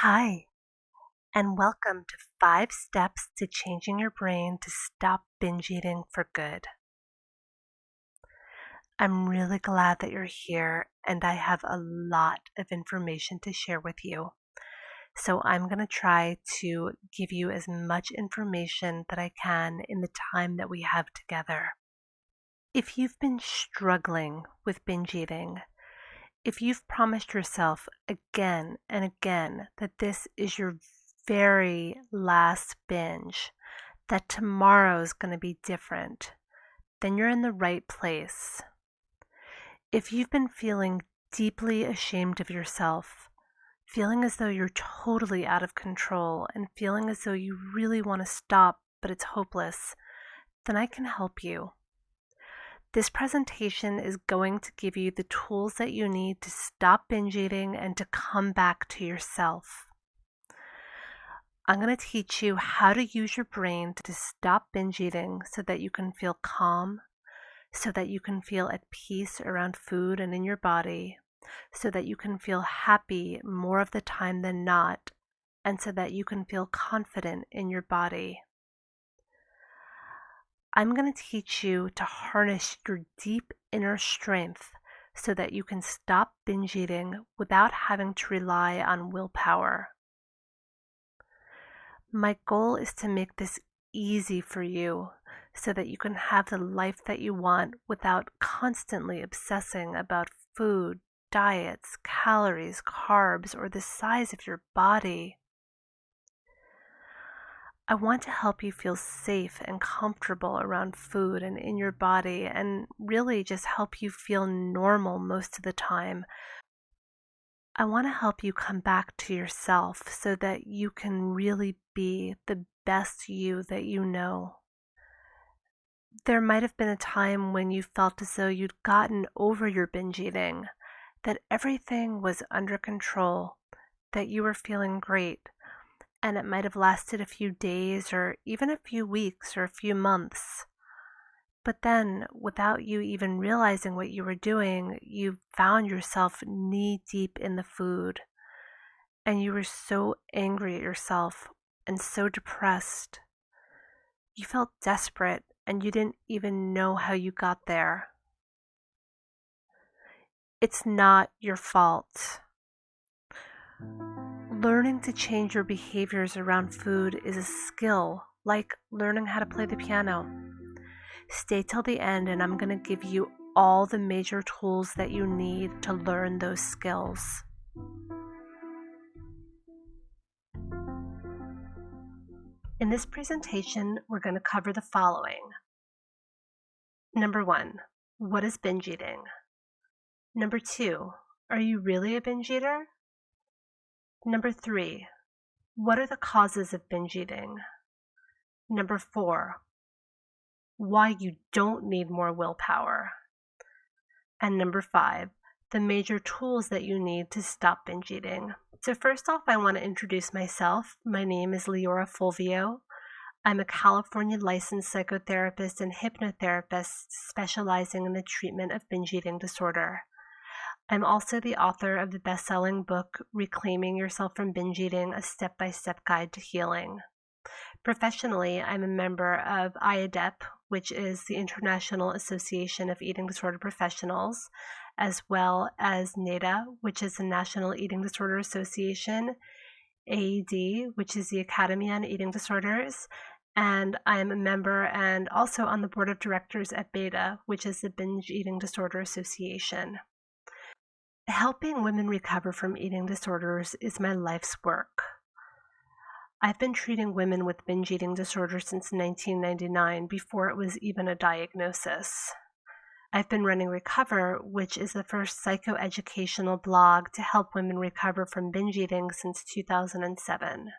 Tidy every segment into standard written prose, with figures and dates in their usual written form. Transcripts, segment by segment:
Hi, and welcome to 5 Steps to Changing Your Brain to Stop Binge Eating for Good. I'm really glad that you're here, and I have a lot of information to share with you. So, I'm going to try to give you as much information that I can in the time that we have together. If you've been struggling with binge eating, if you've promised yourself again and again that this is your very last binge, that tomorrow's going to be different, then you're in the right place. If you've been feeling deeply ashamed of yourself, feeling as though you're totally out of control, and feeling as though you really want to stop but it's hopeless, then I can help you. This presentation is going to give you the tools that you need to stop binge eating and to come back to yourself. I'm going to teach you how to use your brain to stop binge eating so that you can feel calm, so that you can feel at peace around food and in your body, so that you can feel happy more of the time than not, and so that you can feel confident in your body. I'm going to teach you to harness your deep inner strength so that you can stop binge eating without having to rely on willpower. My goal is to make this easy for you so that you can have the life that you want without constantly obsessing about food, diets, calories, carbs, or the size of your body. I want to help you feel safe and comfortable around food and in your body, and really just help you feel normal most of the time. I want to help you come back to yourself so that you can really be the best you that you know. There might have been a time when you felt as though you'd gotten over your binge eating, that everything was under control, that you were feeling great. And it might have lasted a few days or even a few weeks or a few months. But then, without you even realizing what you were doing, you found yourself knee deep in the food. And you were so angry at yourself and so depressed. You felt desperate and you didn't even know how you got there. It's not your fault. Learning to change your behaviors around food is a skill, like learning how to play the piano. Stay till the end, and I'm going to give you all the major tools that you need to learn those skills. In this presentation, we're going to cover the following. Number 1, what is binge eating? Number 2, are you really a binge eater? Number 3, what are the causes of binge eating? Number 4, why you don't need more willpower. And number 5, the major tools that you need to stop binge eating. So first off, I want to introduce myself. My name is Leora Fulvio. I'm a California licensed psychotherapist and hypnotherapist specializing in the treatment of binge eating disorder. I'm also the author of the best-selling book, Reclaiming Yourself from Binge Eating, a step-by-step guide to healing. Professionally, I'm a member of IADEP, which is the International Association of Eating Disorder Professionals, as well as NADA, which is the National Eating Disorder Association, AED, which is the Academy on Eating Disorders, and I'm a member and also on the board of directors at BETA, which is the Binge Eating Disorder Association. Helping women recover from eating disorders is my life's work. I've been treating women with binge eating disorder since 1999, before it was even a diagnosis. I've been running Recover, which is the first psychoeducational blog to help women recover from binge eating since 2007.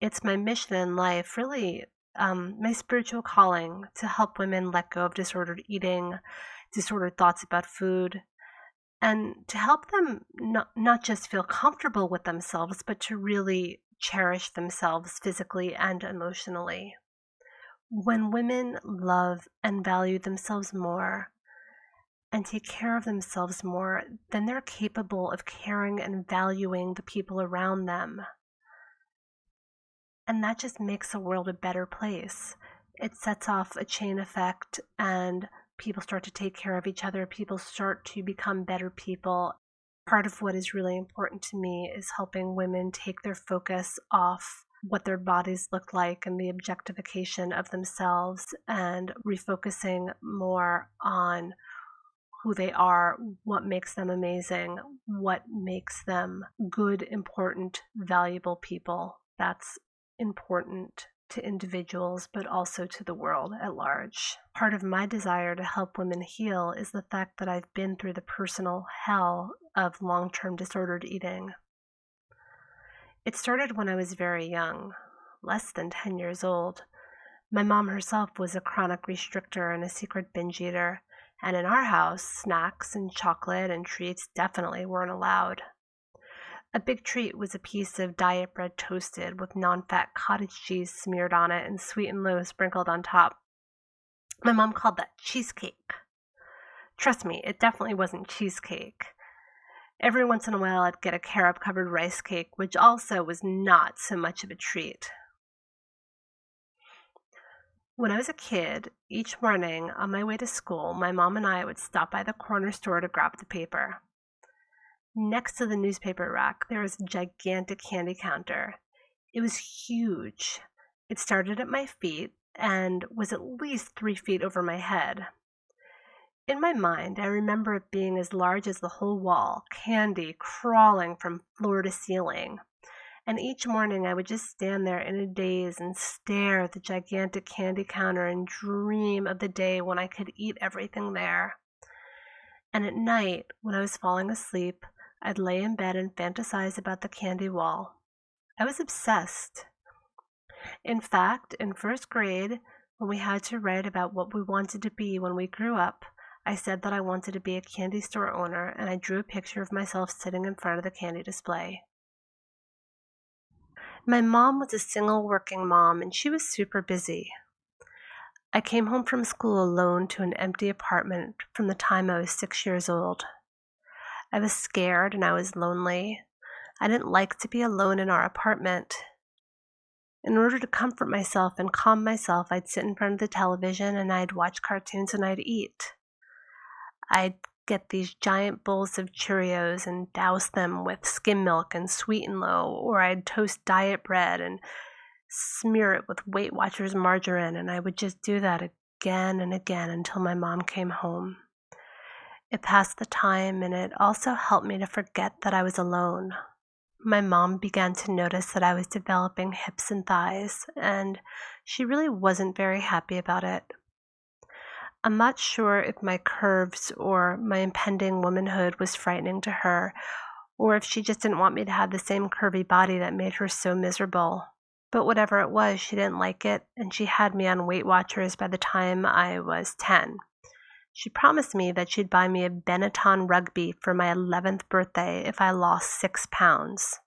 It's my mission in life, really my spiritual calling, to help women let go of disordered eating, disordered thoughts about food, and to help them not just feel comfortable with themselves, but to really cherish themselves physically and emotionally. When women love and value themselves more, and take care of themselves more, then they're capable of caring and valuing the people around them. And that just makes the world a better place. It sets off a chain effect, and people start to take care of each other. People start to become better people. Part of what is really important to me is helping women take their focus off what their bodies look like and the objectification of themselves, and refocusing more on who they are, what makes them amazing, what makes them good, important, valuable people. That's important to individuals, but also to the world at large. Part of my desire to help women heal is the fact that I've been through the personal hell of long-term disordered eating. It started when I was very young, less than 10 years old. My mom herself was a chronic restrictor and a secret binge eater, and in our house, snacks and chocolate and treats definitely weren't allowed. A big treat was a piece of diet bread toasted with non-fat cottage cheese smeared on it and sweet and low sprinkled on top. My mom called that cheesecake. Trust me, it definitely wasn't cheesecake. Every once in a while I'd get a carob-covered rice cake, which also was not so much of a treat. When I was a kid, each morning on my way to school, my mom and I would stop by the corner store to grab the paper. Next to the newspaper rack, there was a gigantic candy counter. It was huge. It started at my feet and was at least 3 feet over my head. In my mind, I remember it being as large as the whole wall, candy crawling from floor to ceiling. And each morning I would just stand there in a daze and stare at the gigantic candy counter and dream of the day when I could eat everything there. And at night, when I was falling asleep, I'd lay in bed and fantasize about the candy wall. I was obsessed. In fact, in first grade, when we had to write about what we wanted to be when we grew up, I said that I wanted to be a candy store owner, and I drew a picture of myself sitting in front of the candy display. My mom was a single working mom, and she was super busy. I came home from school alone to an empty apartment from the time I was 6 years old. I was scared and I was lonely. I didn't like to be alone in our apartment. In order to comfort myself and calm myself, I'd sit in front of the television and I'd watch cartoons and I'd eat. I'd get these giant bowls of Cheerios and douse them with skim milk and sweet and low, or I'd toast diet bread and smear it with Weight Watchers margarine, and I would just do that again and again until my mom came home. It passed the time, and it also helped me to forget that I was alone. My mom began to notice that I was developing hips and thighs, and she really wasn't very happy about it. I'm not sure if my curves or my impending womanhood was frightening to her, or if she just didn't want me to have the same curvy body that made her so miserable. But whatever it was, she didn't like it, and she had me on Weight Watchers by the time I was 10. She promised me that she'd buy me a Benetton rugby for my 11th birthday if I lost 6 pounds.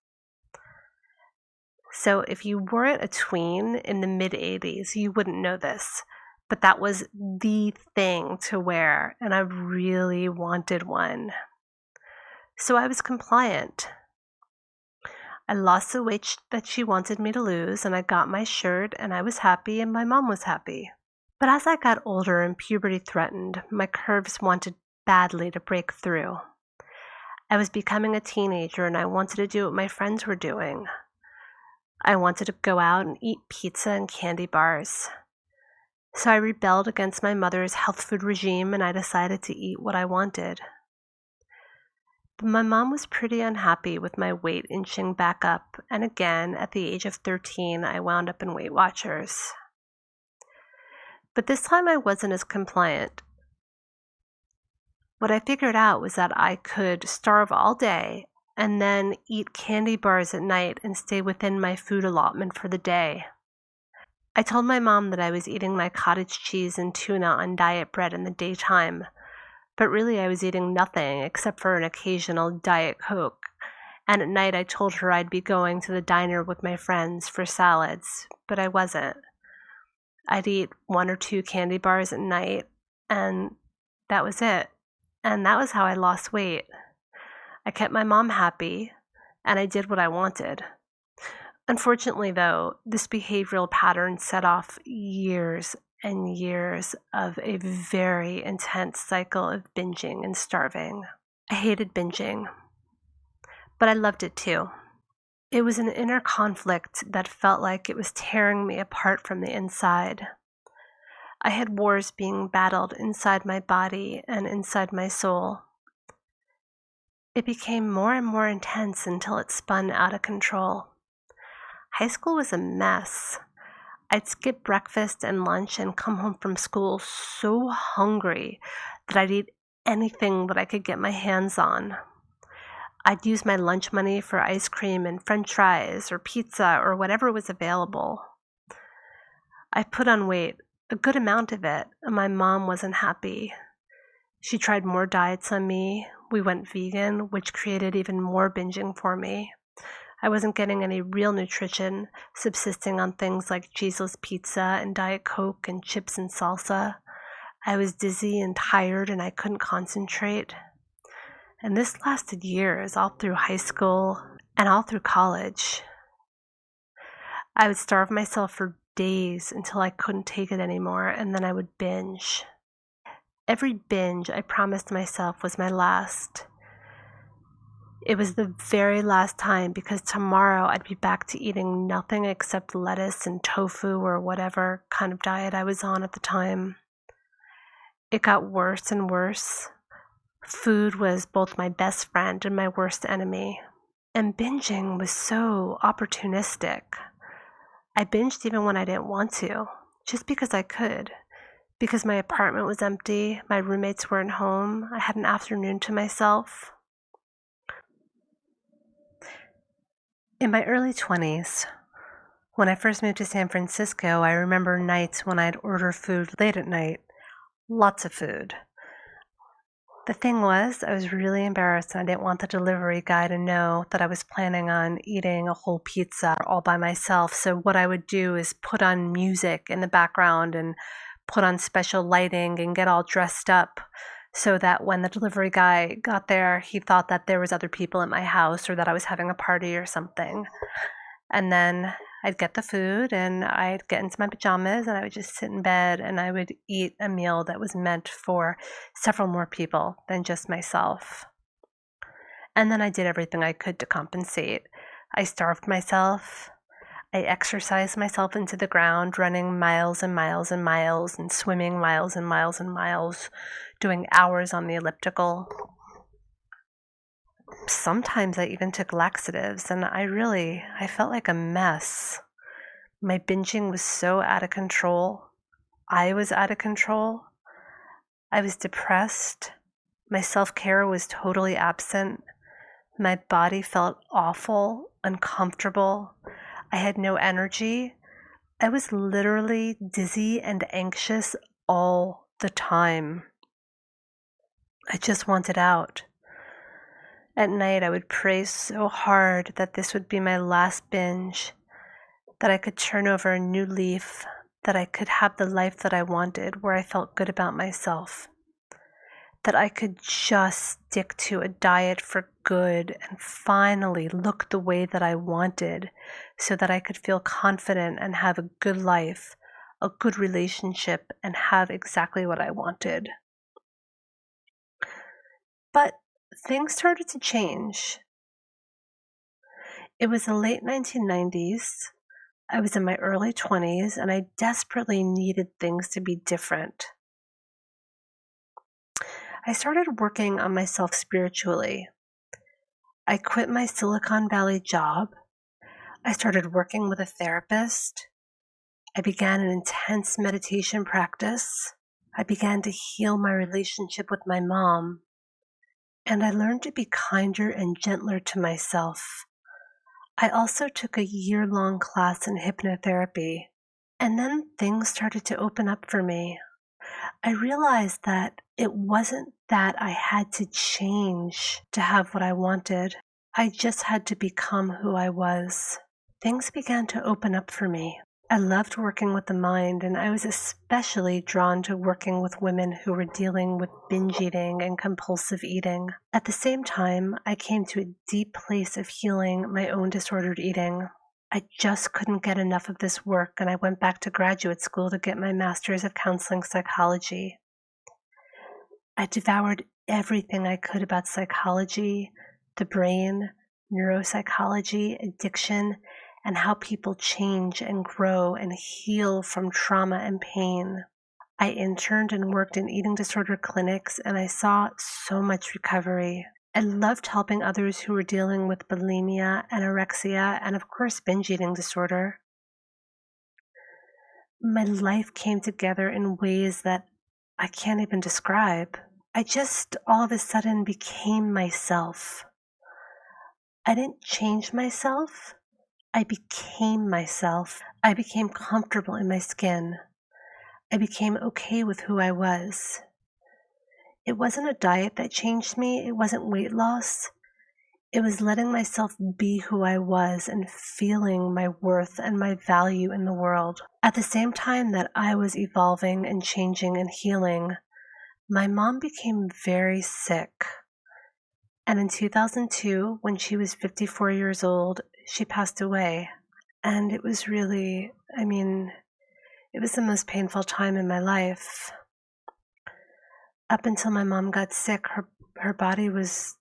So if you weren't a tween in the mid-80s, you wouldn't know this. But that was the thing to wear, and I really wanted one. So I was compliant. I lost the weight that she wanted me to lose, and I got my shirt, and I was happy, and my mom was happy. But as I got older and puberty threatened, my curves wanted badly to break through. I was becoming a teenager, and I wanted to do what my friends were doing. I wanted to go out and eat pizza and candy bars. So I rebelled against my mother's health food regime, and I decided to eat what I wanted. But my mom was pretty unhappy with my weight inching back up, and again, at the age of 13, I wound up in Weight Watchers. But this time I wasn't as compliant. What I figured out was that I could starve all day and then eat candy bars at night and stay within my food allotment for the day. I told my mom that I was eating my cottage cheese and tuna on diet bread in the daytime, but really I was eating nothing except for an occasional Diet Coke, and at night I told her I'd be going to the diner with my friends for salads, but I wasn't. I'd eat 1 or 2 candy bars at night, and that was it. and that was how I lost weight. I kept my mom happy, and I did what I wanted. Unfortunately, though, this behavioral pattern set off years and years of a very intense cycle of binging and starving. I hated binging, but I loved it too. It was an inner conflict that felt like it was tearing me apart from the inside. I had wars being battled inside my body and inside my soul. It became more and more intense until it spun out of control. High school was a mess. I'd skip breakfast and lunch and come home from school so hungry that I'd eat anything that I could get my hands on. I'd use my lunch money for ice cream and french fries or pizza or whatever was available. I put on weight, a good amount of it, and my mom wasn't happy. She tried more diets on me. We went vegan, which created even more binging for me. I wasn't getting any real nutrition, subsisting on things like cheeseless pizza and Diet Coke and chips and salsa. I was dizzy and tired and I couldn't concentrate. And this lasted years, all through high school and all through college. I would starve myself for days until I couldn't take it anymore, and then I would binge. Every binge I promised myself was my last. It was the very last time because tomorrow I'd be back to eating nothing except lettuce and tofu or whatever kind of diet I was on at the time. It got worse and worse. Food was both my best friend and my worst enemy. And binging was so opportunistic. I binged even when I didn't want to, just because I could. Because my apartment was empty, my roommates weren't home, I had an afternoon to myself. In my early 20s, when I first moved to San Francisco, I remember nights when I'd order food late at night. Lots of food. The thing was, I was really embarrassed and I didn't want the delivery guy to know that I was planning on eating a whole pizza all by myself. So what I would do is put on music in the background and put on special lighting and get all dressed up so that when the delivery guy got there, he thought that there was other people at my house or that I was having a party or something. And then I'd get the food and I'd get into my pajamas and I would just sit in bed and I would eat a meal that was meant for several more people than just myself. And then I did everything I could to compensate. I starved myself. I exercised myself into the ground, running miles and miles and miles and swimming miles and miles and miles, doing hours on the elliptical. Sometimes I even took laxatives, and I felt like a mess. My binging was so out of control. I was out of control. I was depressed. My self-care was totally absent. My body felt awful, uncomfortable. I had no energy. I was literally dizzy and anxious all the time. I just wanted out. At night, I would pray so hard that this would be my last binge, that I could turn over a new leaf, that I could have the life that I wanted, where I felt good about myself, that I could just stick to a diet for good and finally look the way that I wanted so that I could feel confident and have a good life, a good relationship, and have exactly what I wanted. But things started to change. It was the late 1990s. I was in my early 20s and I desperately needed things to be different. I started working on myself spiritually. I quit my Silicon Valley job. I started working with a therapist. I began an intense meditation practice. I began to heal my relationship with my mom. And I learned to be kinder and gentler to myself. I also took a year-long class in hypnotherapy. And then things started to open up for me. I realized that it wasn't that I had to change to have what I wanted. I just had to become who I was. Things began to open up for me. I loved working with the mind, and I was especially drawn to working with women who were dealing with binge eating and compulsive eating. At the same time, I came to a deep place of healing my own disordered eating. I just couldn't get enough of this work, and I went back to graduate school to get my master's of counseling psychology. I devoured everything I could about psychology, the brain, neuropsychology, addiction, and how people change and grow and heal from trauma and pain. I interned and worked in eating disorder clinics, and I saw so much recovery. I loved helping others who were dealing with bulimia, anorexia, and of course, binge eating disorder. My life came together in ways that I can't even describe. I just all of a sudden became myself. I didn't change myself. I became myself. I became comfortable in my skin. I became okay with who I was. It wasn't a diet that changed me. It wasn't weight loss. It was letting myself be who I was and feeling my worth and my value in the world. At the same time that I was evolving and changing and healing, my mom became very sick. And in 2002, when she was 54 years old, she passed away. And it was really, it was the most painful time in my life. Up until my mom got sick, her body was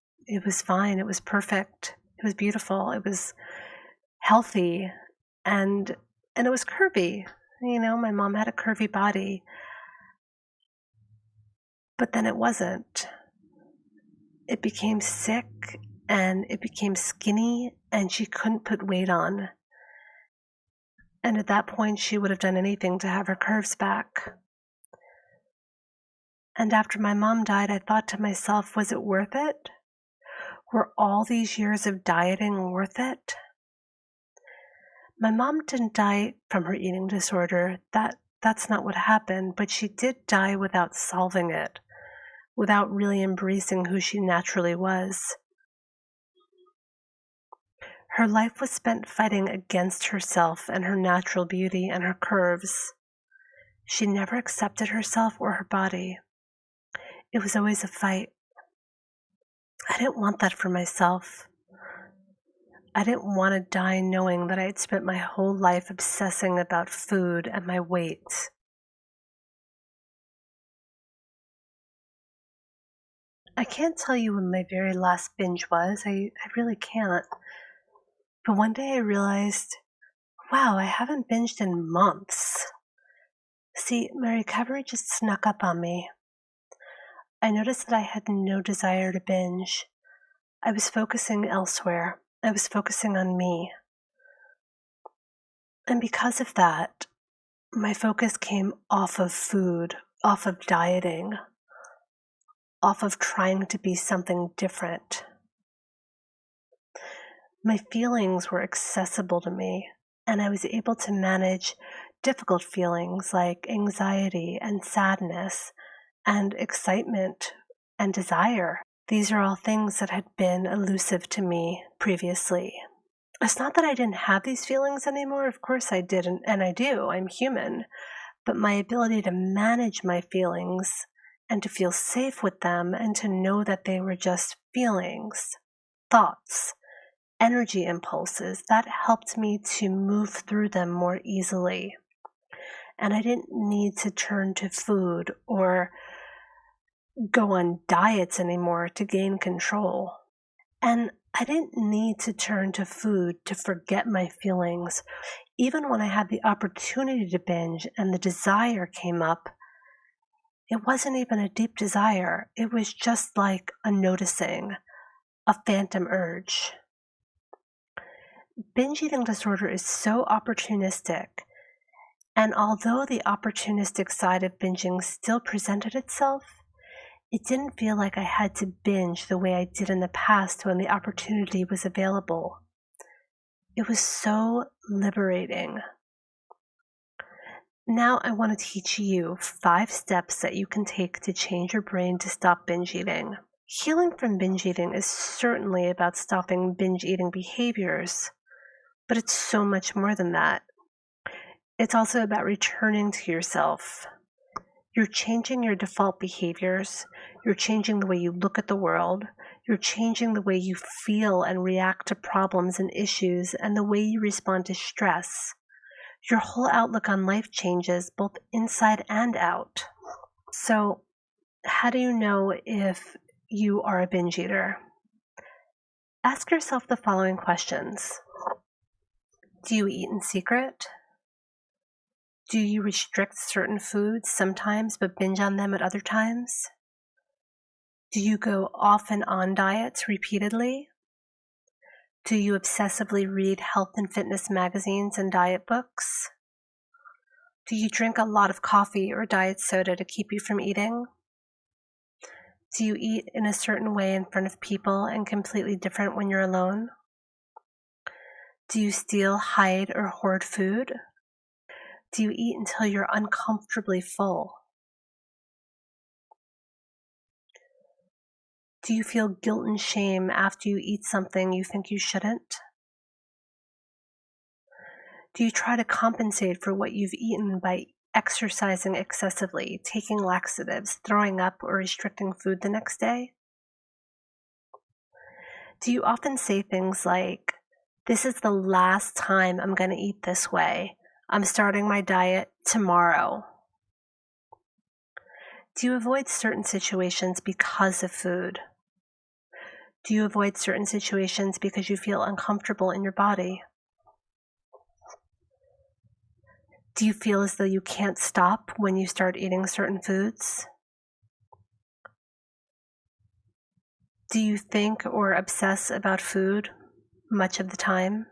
fine. It was perfect. It was beautiful. It was healthy, and it was curvy. My mom had a curvy body, but then it wasn't. It became sick, and it became skinny, and she couldn't put weight on. And at that point, she would have done anything to have her curves back. And after my mom died, I thought to myself, was it worth it? Were all these years of dieting worth it? My mom didn't die from her eating disorder. That's not what happened, but she did die without solving it, without really embracing who she naturally was. Her life was spent fighting against herself and her natural beauty and her curves. She never accepted herself or her body. It was always a fight. I didn't want that for myself. I didn't want to die knowing that I had spent my whole life obsessing about food and my weight. I can't tell you when my very last binge was. I really can't. But one day I realized, wow, I haven't binged in months. See, my recovery just snuck up on me. I noticed that I had no desire to binge. I was focusing elsewhere. I was focusing on me. And because of that, my focus came off of food, off of dieting, off of trying to be something different. My feelings were accessible to me, and I was able to manage difficult feelings like anxiety and sadness and excitement and desire. These are all things that had been elusive to me previously. It's not that I didn't have these feelings anymore. Of course I did, and I do. I'm human. But my ability to manage my feelings and to feel safe with them and to know that they were just feelings, thoughts, energy impulses, that helped me to move through them more easily. And I didn't need to turn to food or go on diets anymore to gain control. And I didn't need to turn to food to forget my feelings. Even when I had the opportunity to binge and the desire came up, it wasn't even a deep desire. It was just like a noticing, a phantom urge. Binge eating disorder is so opportunistic, and although the opportunistic side of binging still presented itself, it didn't feel like I had to binge the way I did in the past when the opportunity was available. It was so liberating. Now I want to teach you 5 steps that you can take to change your brain to stop binge eating. Healing from binge eating is certainly about stopping binge eating behaviors, but it's so much more than that. It's also about returning to yourself. You're changing your default behaviors. You're changing the way you look at the world. You're changing the way you feel and react to problems and issues and the way you respond to stress. Your whole outlook on life changes both inside and out. So, how do you know if you are a binge eater? Ask yourself the following questions. Do you eat in secret? Do you restrict certain foods sometimes but binge on them at other times? Do you go off and on diets repeatedly? Do you obsessively read health and fitness magazines and diet books? Do you drink a lot of coffee or diet soda to keep you from eating? Do you eat in a certain way in front of people and completely different when you're alone? Do you steal, hide, or hoard food? Do you eat until you're uncomfortably full? Do you feel guilt and shame after you eat something you think you shouldn't? Do you try to compensate for what you've eaten by exercising excessively, taking laxatives, throwing up, or restricting food the next day? Do you often say things like, "This is the last time I'm going to eat this way. I'm starting my diet tomorrow"? Do you avoid certain situations because of food? Do you avoid certain situations because you feel uncomfortable in your body? Do you feel as though you can't stop when you start eating certain foods? Do you think or obsess about food much of the time?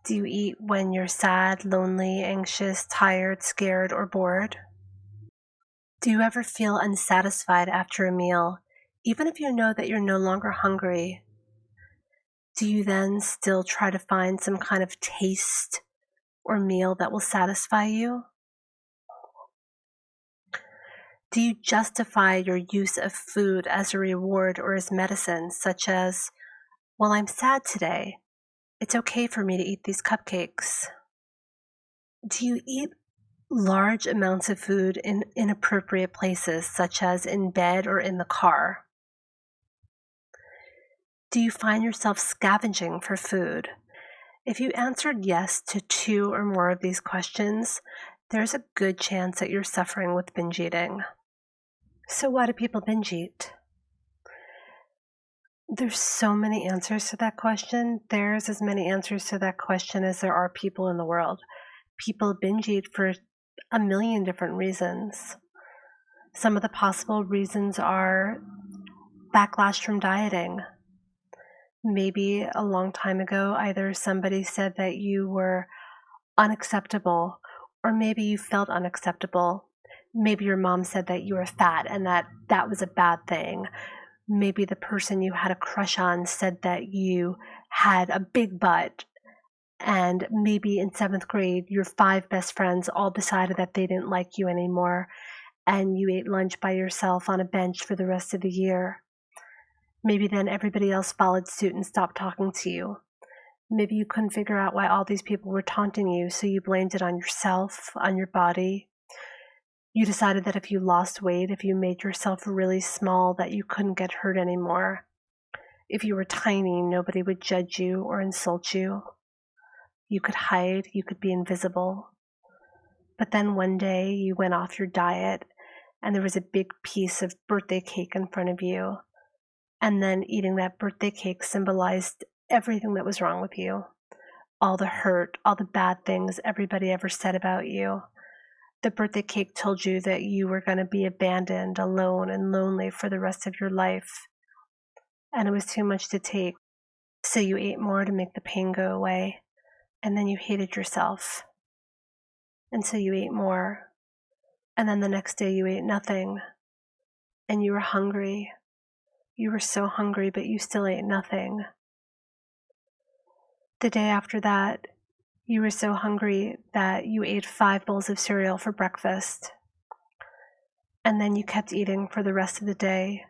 Do you eat when you're sad, lonely, anxious, tired, scared, or bored? Do you ever feel unsatisfied after a meal, even if you know that you're no longer hungry? Do you then still try to find some kind of taste or meal that will satisfy you? Do you justify your use of food as a reward or as medicine, such as, "Well, I'm sad today. It's okay for me to eat these cupcakes"? Do you eat large amounts of food in inappropriate places, such as in bed or in the car? Do you find yourself scavenging for food? If you answered yes to 2 or more of these questions, there's a good chance that you're suffering with binge eating. So why do people binge eat? There's so many answers to that question. There's as many answers to that question as there are people in the world. People binge eat for a million different reasons. Some of the possible reasons are backlash from dieting. Maybe a long time ago, either somebody said that you were unacceptable, or maybe you felt unacceptable. Maybe your mom said that you were fat and that was a bad thing. Maybe the person you had a crush on said that you had a big butt. And maybe in 7th grade, your 5 best friends all decided that they didn't like you anymore, and you ate lunch by yourself on a bench for the rest of the year. Maybe then everybody else followed suit and stopped talking to you. Maybe you couldn't figure out why all these people were taunting you, so you blamed it on yourself, on your body. You decided that if you lost weight, if you made yourself really small, that you couldn't get hurt anymore. If you were tiny, nobody would judge you or insult you. You could hide, you could be invisible. But then one day you went off your diet and there was a big piece of birthday cake in front of you. And then eating that birthday cake symbolized everything that was wrong with you. All the hurt, all the bad things everybody ever said about you. The birthday cake told you that you were going to be abandoned, alone, and lonely for the rest of your life. And it was too much to take. So you ate more to make the pain go away. And then you hated yourself. And so you ate more. And then the next day you ate nothing. And you were hungry. You were so hungry, but you still ate nothing. The day after that, you were so hungry that you ate 5 bowls of cereal for breakfast. And then you kept eating for the rest of the day.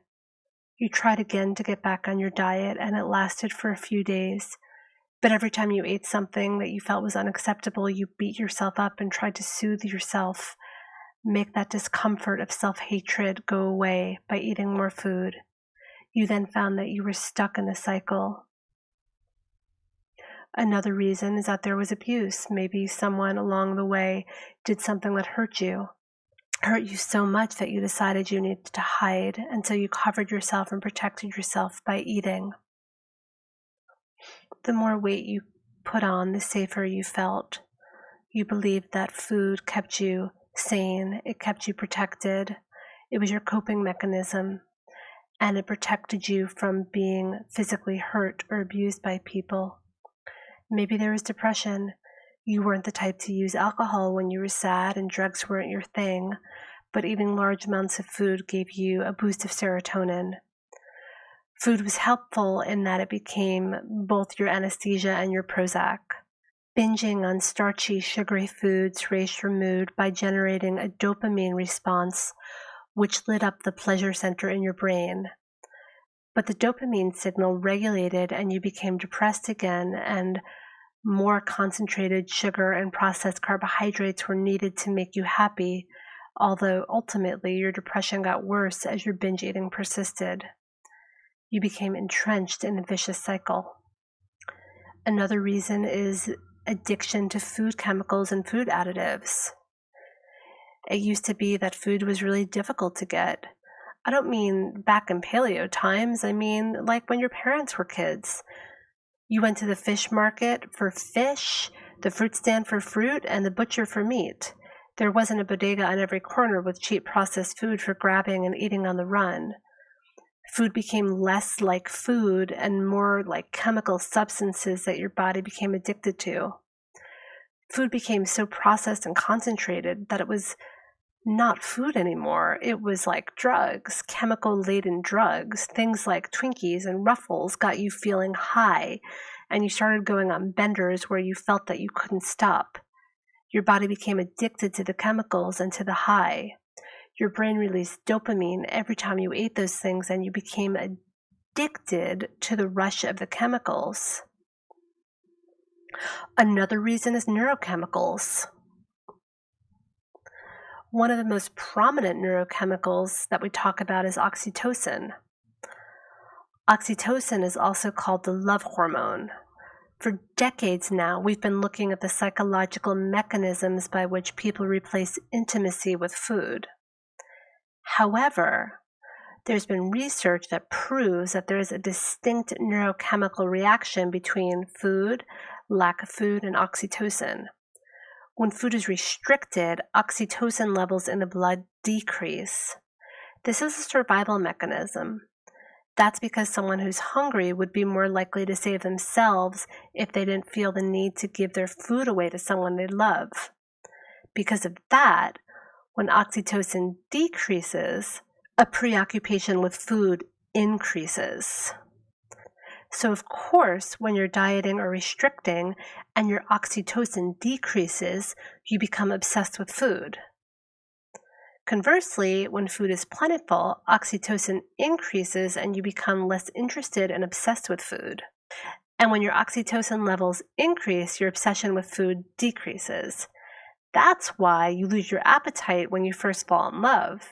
You tried again to get back on your diet, and it lasted for a few days. But every time you ate something that you felt was unacceptable, you beat yourself up and tried to soothe yourself, make that discomfort of self-hatred go away by eating more food. You then found that you were stuck in a cycle. Another reason is that there was abuse. Maybe someone along the way did something that hurt you so much that you decided you needed to hide, and so you covered yourself and protected yourself by eating. The more weight you put on, the safer you felt. You believed that food kept you sane, it kept you protected, it was your coping mechanism, and it protected you from being physically hurt or abused by people. Maybe there was depression. You weren't the type to use alcohol when you were sad and drugs weren't your thing, but eating large amounts of food gave you a boost of serotonin. Food was helpful in that it became both your anesthesia and your Prozac. Binging on starchy, sugary foods raised your mood by generating a dopamine response, which lit up the pleasure center in your brain. But the dopamine signal regulated and you became depressed again, and more concentrated sugar and processed carbohydrates were needed to make you happy, although ultimately your depression got worse as your binge eating persisted. You became entrenched in a vicious cycle. Another reason is addiction to food chemicals and food additives. It used to be that food was really difficult to get. I don't mean back in paleo times, I mean like when your parents were kids. You went to the fish market for fish, the fruit stand for fruit, and the butcher for meat. There wasn't a bodega on every corner with cheap processed food for grabbing and eating on the run. Food became less like food and more like chemical substances that your body became addicted to. Food became so processed and concentrated that it was not food anymore. It was like drugs, chemical-laden drugs. Things like Twinkies and Ruffles got you feeling high, and you started going on benders where you felt that you couldn't stop. Your body became addicted to the chemicals and to the high. Your brain released dopamine every time you ate those things, and you became addicted to the rush of the chemicals. Another reason is neurochemicals. One of the most prominent neurochemicals that we talk about is oxytocin. Oxytocin is also called the love hormone. For decades now, we've been looking at the psychological mechanisms by which people replace intimacy with food. However, there's been research that proves that there is a distinct neurochemical reaction between food, lack of food, and oxytocin. When food is restricted, oxytocin levels in the blood decrease. This is a survival mechanism. That's because someone who's hungry would be more likely to save themselves if they didn't feel the need to give their food away to someone they love. Because of that, when oxytocin decreases, a preoccupation with food increases. So of course, when you're dieting or restricting and your oxytocin decreases, you become obsessed with food. Conversely, when food is plentiful, oxytocin increases and you become less interested and obsessed with food. And when your oxytocin levels increase, your obsession with food decreases. That's why you lose your appetite when you first fall in love.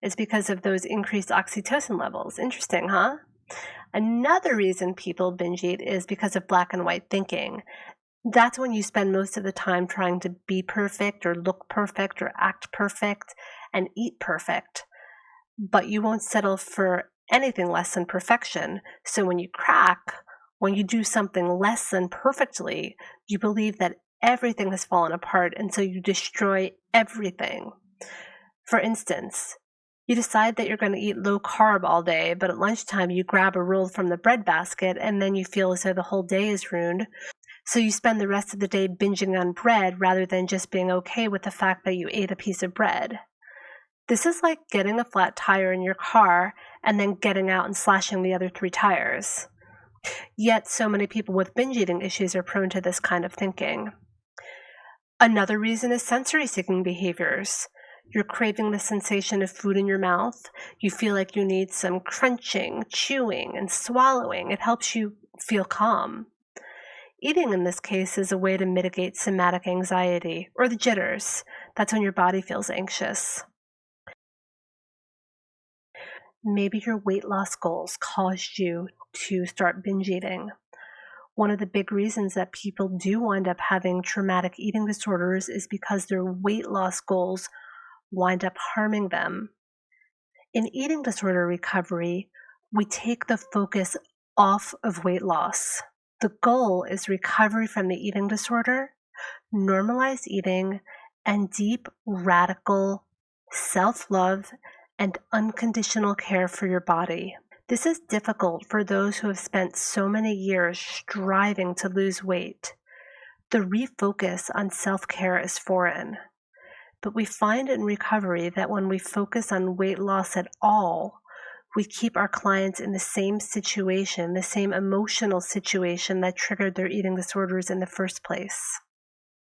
It's because of those increased oxytocin levels. Interesting, huh? Another reason people binge eat is because of black and white thinking. That's when you spend most of the time trying to be perfect or look perfect or act perfect and eat perfect. But you won't settle for anything less than perfection. So when you crack, when you do something less than perfectly, you believe that everything has fallen apart, and so you destroy everything. For instance, you decide that you're going to eat low carb all day, but at lunchtime you grab a roll from the bread basket and then you feel as though the whole day is ruined. So you spend the rest of the day binging on bread rather than just being okay with the fact that you ate a piece of bread. This is like getting a flat tire in your car and then getting out and slashing the other 3 tires. Yet so many people with binge eating issues are prone to this kind of thinking. Another reason is sensory-seeking behaviors. You're craving the sensation of food in your mouth. You feel like you need some crunching, chewing, and swallowing. It helps you feel calm. Eating in this case is a way to mitigate somatic anxiety, or the jitters. That's when your body feels anxious. Maybe your weight loss goals caused you to start binge eating. One of the big reasons that people do wind up having traumatic eating disorders is because their weight loss goals wind up harming them. In eating disorder recovery, we take the focus off of weight loss. The goal is recovery from the eating disorder, normalized eating, and deep, radical self-love and unconditional care for your body. This is difficult for those who have spent so many years striving to lose weight. The refocus on self-care is foreign. But we find in recovery that when we focus on weight loss at all, we keep our clients in the same situation, the same emotional situation that triggered their eating disorders in the first place.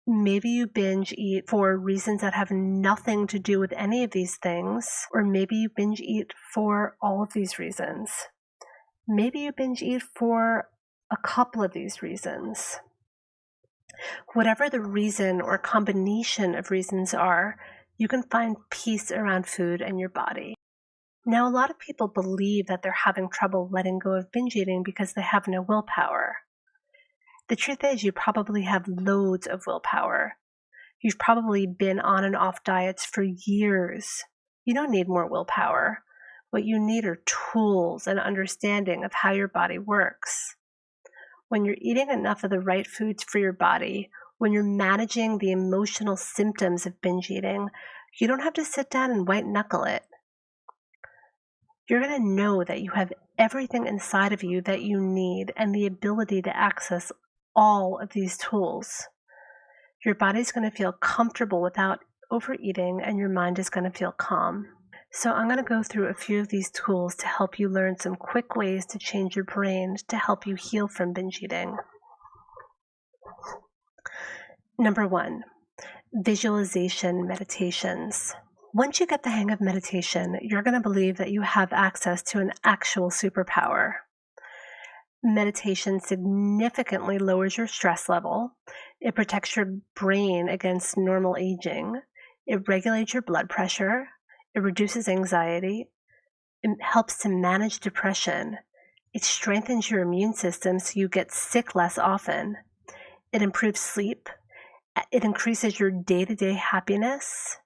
Maybe you binge eat for reasons that have nothing to do with any of these things, or maybe you binge eat for all of these reasons. Maybe you binge eat for a couple of these reasons. Whatever the reason or combination of reasons are, you can find peace around food and your body. Now, a lot of people believe that they're having trouble letting go of binge eating because they have no willpower. The truth is, you probably have loads of willpower. You've probably been on and off diets for years. You don't need more willpower. What you need are tools and understanding of how your body works. When you're eating enough of the right foods for your body, when you're managing the emotional symptoms of binge eating, you don't have to sit down and white knuckle it. You're going to know that you have everything inside of you that you need and the ability to access all of these tools. Your body's going to feel comfortable without overeating, and your mind is going to feel calm. So I'm going to go through a few of these tools to help you learn some quick ways to change your brain to help you heal from binge eating. Number 1, visualization meditations. Once you get the hang of meditation, you're going to believe that you have access to an actual superpower. Meditation significantly lowers your stress level. It protects your brain against normal aging. It regulates your blood pressure. It reduces anxiety. It helps to manage depression. It strengthens your immune system so you get sick less often. It improves sleep. It increases your day-to-day happiness.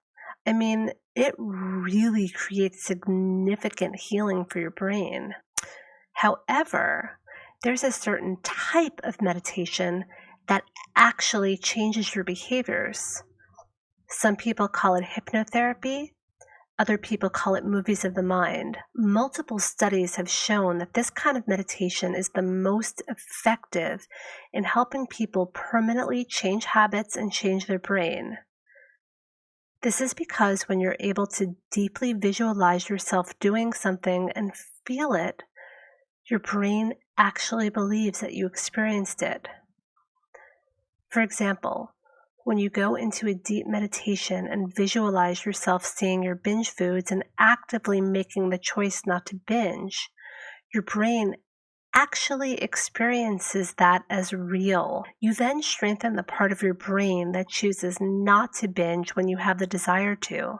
I mean, it really creates significant healing for your brain. However, there's a certain type of meditation that actually changes your behaviors. Some people call it hypnotherapy. Other people call it movies of the mind. Multiple studies have shown that this kind of meditation is the most effective in helping people permanently change habits and change their brain. This is because when you're able to deeply visualize yourself doing something and feel it, your brain actually believes that you experienced it. For example, when you go into a deep meditation and visualize yourself seeing your binge foods and actively making the choice not to binge, your brain actually experiences that as real. You then strengthen the part of your brain that chooses not to binge when you have the desire to.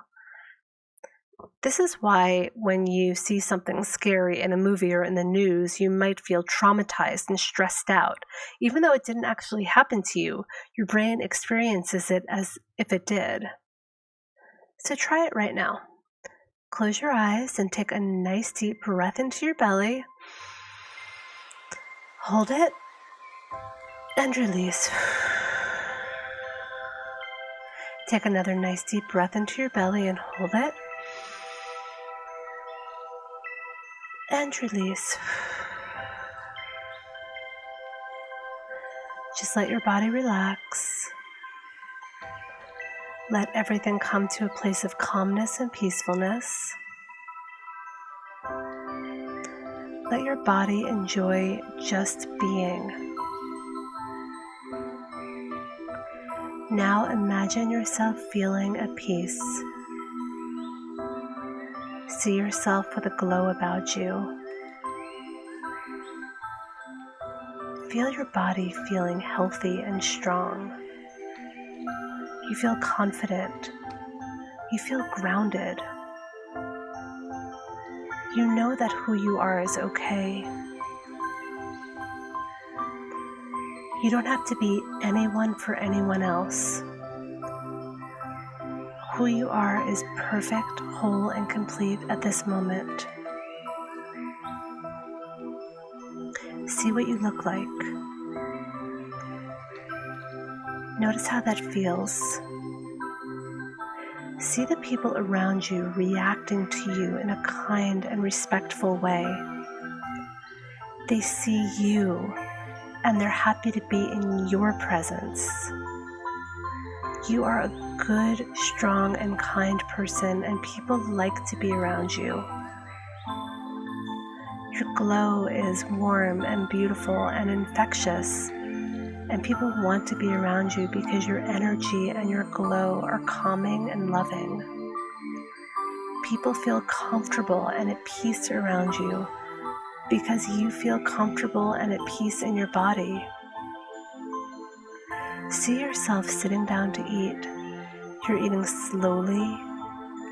This is why when you see something scary in a movie or in the news, you might feel traumatized and stressed out. Even though it didn't actually happen to you, your brain experiences it as if it did. So try it right now. Close your eyes and take a nice deep breath into your belly. Hold it and release. Take another nice deep breath into your belly and hold it. And release. Just let your body relax. Let everything come to a place of calmness and peacefulness. Let your body enjoy just being. Now imagine yourself feeling at peace. See yourself with a glow about you. Feel your body feeling healthy and strong. You feel confident. You feel grounded. You know that who you are is okay. You don't have to be anyone for anyone else. Who you are is perfect, whole, and complete at this moment. See what you look like. Notice how that feels. See the people around you reacting to you in a kind and respectful way. They see you, and they're happy to be in your presence. You are a good, strong, and kind person, and people like to be around you. Your glow is warm and beautiful and infectious, and people want to be around you because your energy and your glow are calming and loving. People feel comfortable and at peace around you because you feel comfortable and at peace in your body. See yourself sitting down to eat. You're eating slowly.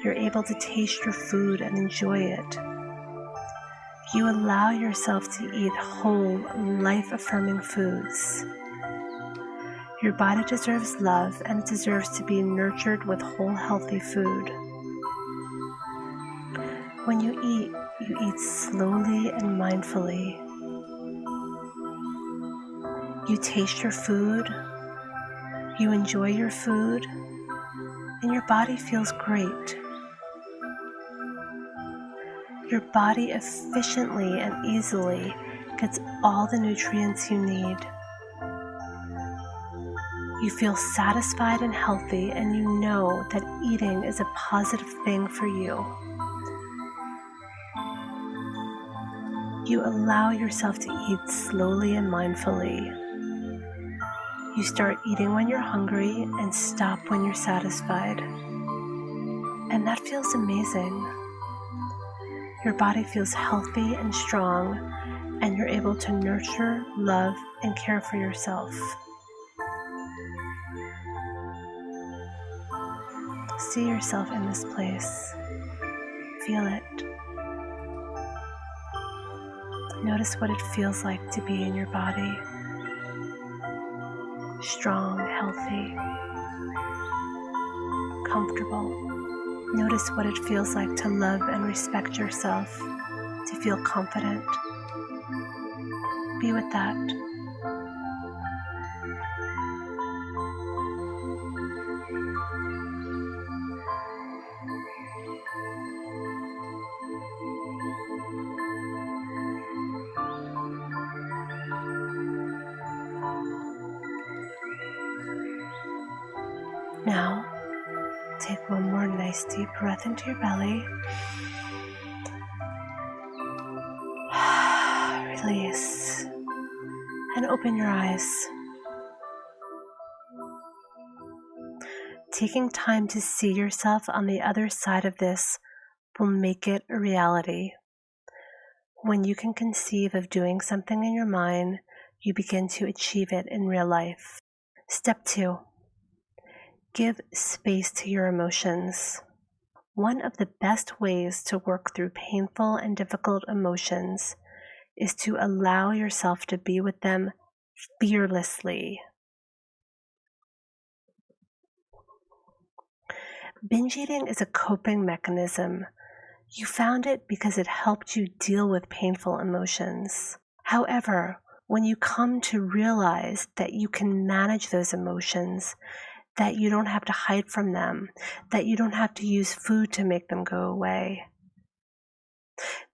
You're able to taste your food and enjoy it. You allow yourself to eat whole, life-affirming foods. Your body deserves love, and it deserves to be nurtured with whole, healthy food. When you eat slowly and mindfully. You taste your food, you enjoy your food, and your body feels great. Your body efficiently and easily gets all the nutrients you need. You feel satisfied and healthy, and you know that eating is a positive thing for you. You allow yourself to eat slowly and mindfully. You start eating when you're hungry and stop when you're satisfied. And that feels amazing. Your body feels healthy and strong, and you're able to nurture, love, and care for yourself. See yourself in this place. Feel it. Notice what it feels like to be in your body. Strong, healthy, comfortable. Notice what it feels like to love and respect yourself, to feel confident. Be with that. Now, take one more nice deep breath into your belly. Release. And open your eyes. Taking time to see yourself on the other side of this will make it a reality. When you can conceive of doing something in your mind, you begin to achieve it in real life. Step 2. Give space to your emotions. One of the best ways to work through painful and difficult emotions is to allow yourself to be with them fearlessly. Binge eating is a coping mechanism. You found it because it helped you deal with painful emotions. However, when you come to realize that you can manage those emotions, that you don't have to hide from them, that you don't have to use food to make them go away,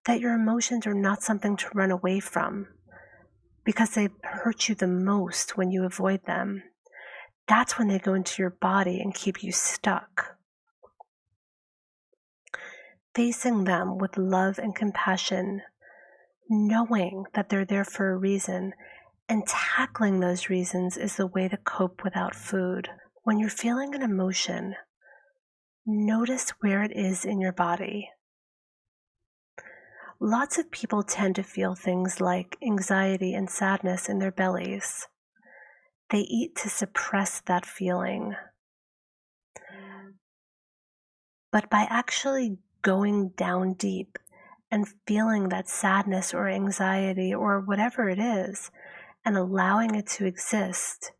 that your emotions are not something to run away from because they hurt you the most when you avoid them. That's when they go into your body and keep you stuck. Facing them with love and compassion, knowing that they're there for a reason, and tackling those reasons is the way to cope without food. When you're feeling an emotion, notice where it is in your body. lots of people tend to feel things like anxiety and sadness in their bellies. They eat to suppress that feeling. But by actually going down deep and feeling that sadness or anxiety or whatever it is and allowing it to exist,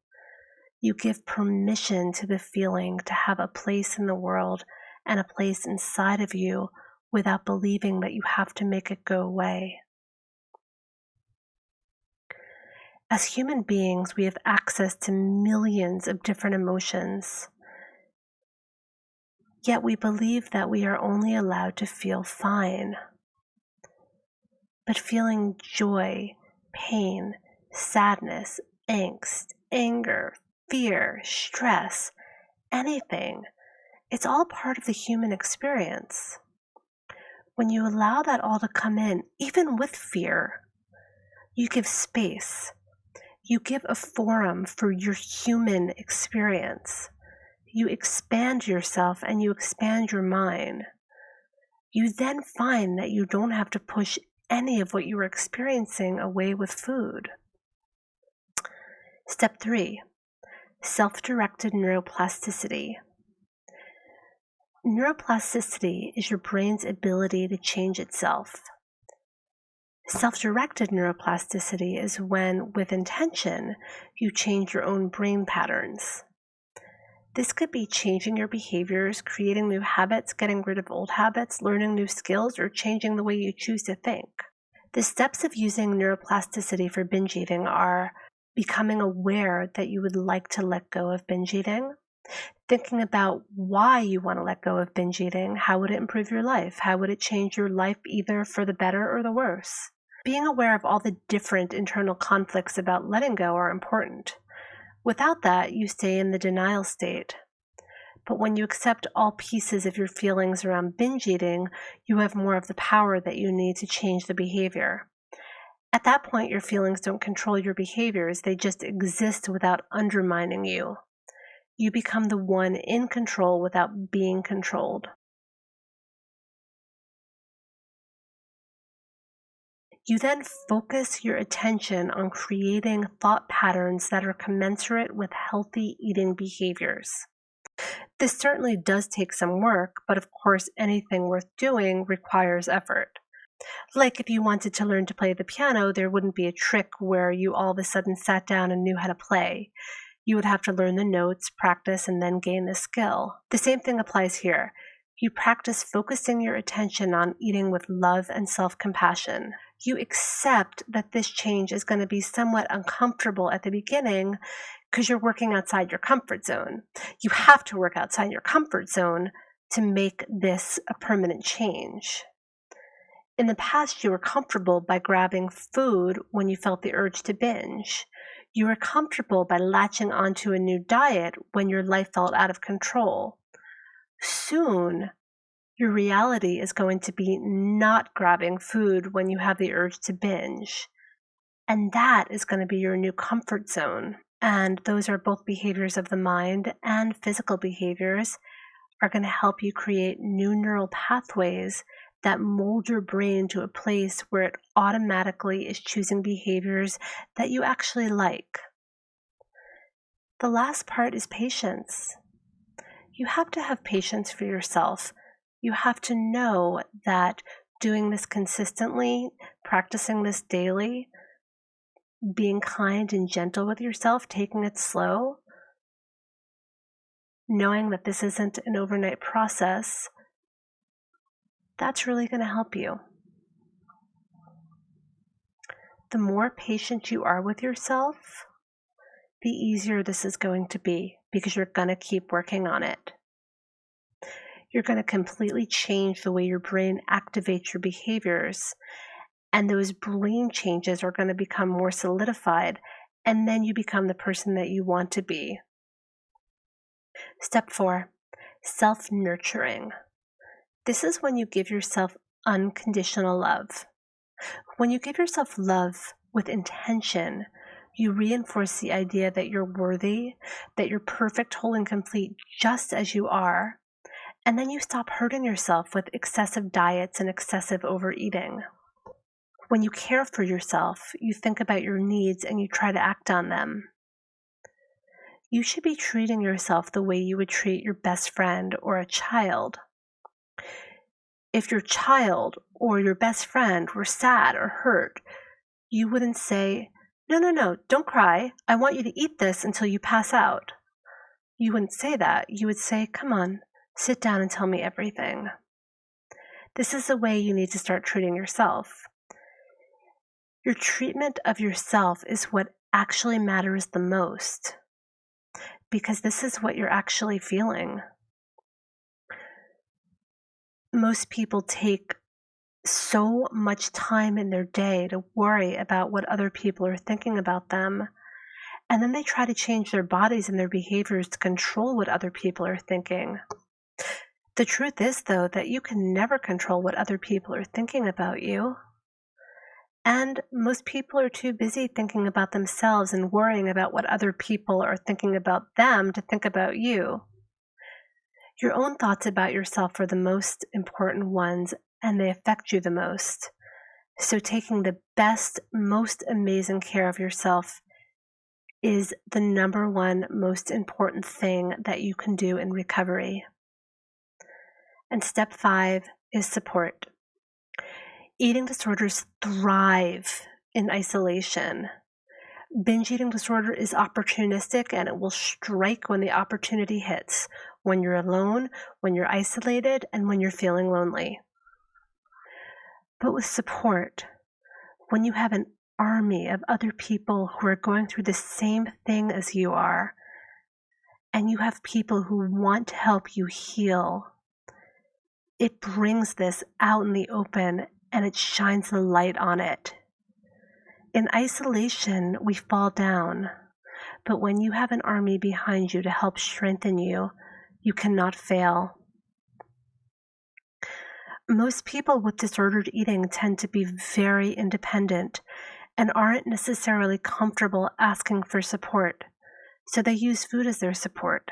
you give permission to the feeling to have a place in the world and a place inside of you without believing that you have to make it go away. As human beings, we have access to millions of different emotions. Yet we believe that we are only allowed to feel fine. But feeling joy, pain, sadness, angst, anger, fear, stress, anything, it's all part of the human experience. When you allow that all to come in, even with fear, you give space. You give a forum for your human experience. You expand yourself and you expand your mind. You then find that you don't have to push any of what you were experiencing away with food. Step 3, self-directed neuroplasticity. Neuroplasticity is your brain's ability to change itself. Self-directed neuroplasticity is when, with intention, you change your own brain patterns. This could be changing your behaviors, creating new habits, getting rid of old habits, learning new skills, or changing the way you choose to think. The steps of using neuroplasticity for binge eating are becoming aware that you would like to let go of binge eating, thinking about why you want to let go of binge eating. How would it improve your life? How would it change your life either for the better or the worse? Being aware of all the different internal conflicts about letting go are important. Without that, you stay in the denial state. But when you accept all pieces of your feelings around binge eating, you have more of the power that you need to change the behavior. At that point, your feelings don't control your behaviors, they just exist without undermining you. You become the one in control without being controlled. You then focus your attention on creating thought patterns that are commensurate with healthy eating behaviors. This certainly does take some work, but of course anything worth doing requires effort. Like if you wanted to learn to play the piano, there wouldn't be a trick where you all of a sudden sat down and knew how to play. You would have to learn the notes, practice, and then gain the skill. The same thing applies here. You practice focusing your attention on eating with love and self-compassion. You accept that this change is going to be somewhat uncomfortable at the beginning because you're working outside your comfort zone. You have to work outside your comfort zone to make this a permanent change. In the past, you were comfortable by grabbing food when you felt the urge to binge. You were comfortable by latching onto a new diet when your life felt out of control. Soon, your reality is going to be not grabbing food when you have the urge to binge. And that is going to be your new comfort zone. And those are both behaviors of the mind and physical behaviors are going to help you create new neural pathways that mold your brain to a place where it automatically is choosing behaviors that you actually like. The last part is patience. You have to have patience for yourself. You have to know that doing this consistently, practicing this daily, being kind and gentle with yourself, taking it slow, knowing that this isn't an overnight process, that's really going to help you. The more patient you are with yourself, the easier this is going to be because you're going to keep working on it. You're going to completely change the way your brain activates your behaviors, and those brain changes are going to become more solidified, and then you become the person that you want to be. Step 4, self-nurturing. This is when you give yourself unconditional love. When you give yourself love with intention, you reinforce the idea that you're worthy, that you're perfect, whole, and complete just as you are, and then you stop hurting yourself with excessive diets and excessive overeating. When you care for yourself, you think about your needs and you try to act on them. You should be treating yourself the way you would treat your best friend or a child. If your child or your best friend were sad or hurt, you wouldn't say, no, don't cry. I want you to eat this until you pass out. You wouldn't say that. You would say, come on, sit down and tell me everything. This is the way you need to start treating yourself. Your treatment of yourself is what actually matters the most, because this is what you're actually feeling. Most people take so much time in their day to worry about what other people are thinking about them, and then they try to change their bodies and their behaviors to control what other people are thinking. The truth is, though, that you can never control what other people are thinking about you. And most people are too busy thinking about themselves and worrying about what other people are thinking about them to think about you. Your own thoughts about yourself are the most important ones, and they affect you the most. So taking the best, most amazing care of yourself is the number one most important thing that you can do in recovery. And step 5 is support. Eating disorders thrive in isolation. Binge eating disorder is opportunistic, and it will strike when the opportunity hits, when you're alone, when you're isolated, and when you're feeling lonely. But with support, when you have an army of other people who are going through the same thing as you are, and you have people who want to help you heal, it brings this out in the open and it shines the light on it. In isolation, we fall down, but when you have an army behind you to help strengthen you, you cannot fail. Most people with disordered eating tend to be very independent and aren't necessarily comfortable asking for support, so they use food as their support.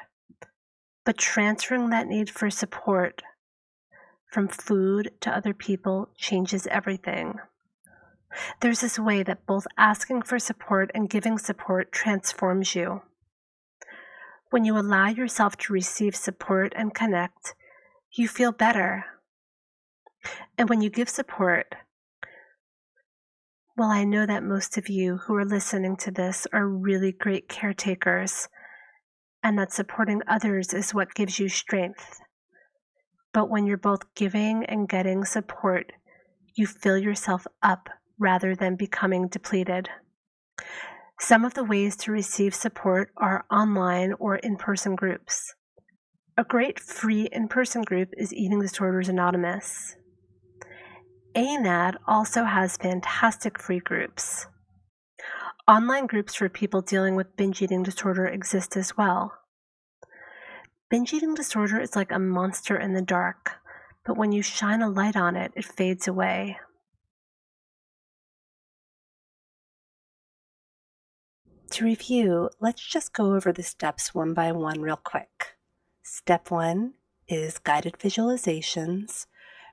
But transferring that need for support from food to other people changes everything. There's this way that both asking for support and giving support transforms you. When you allow yourself to receive support and connect, you feel better. And when you give support, well, I know that most of you who are listening to this are really great caretakers, and that supporting others is what gives you strength. But when you're both giving and getting support, you fill yourself up rather than becoming depleted. Some of the ways to receive support are online or in-person groups. A great free in-person group is Eating Disorders Anonymous. ANAD also has fantastic free groups. Online groups for people dealing with binge eating disorder exist as well. Binge eating disorder is like a monster in the dark, but when you shine a light on it, it fades away. To review, let's just go over the steps one by one real quick. Step 1 is guided visualizations,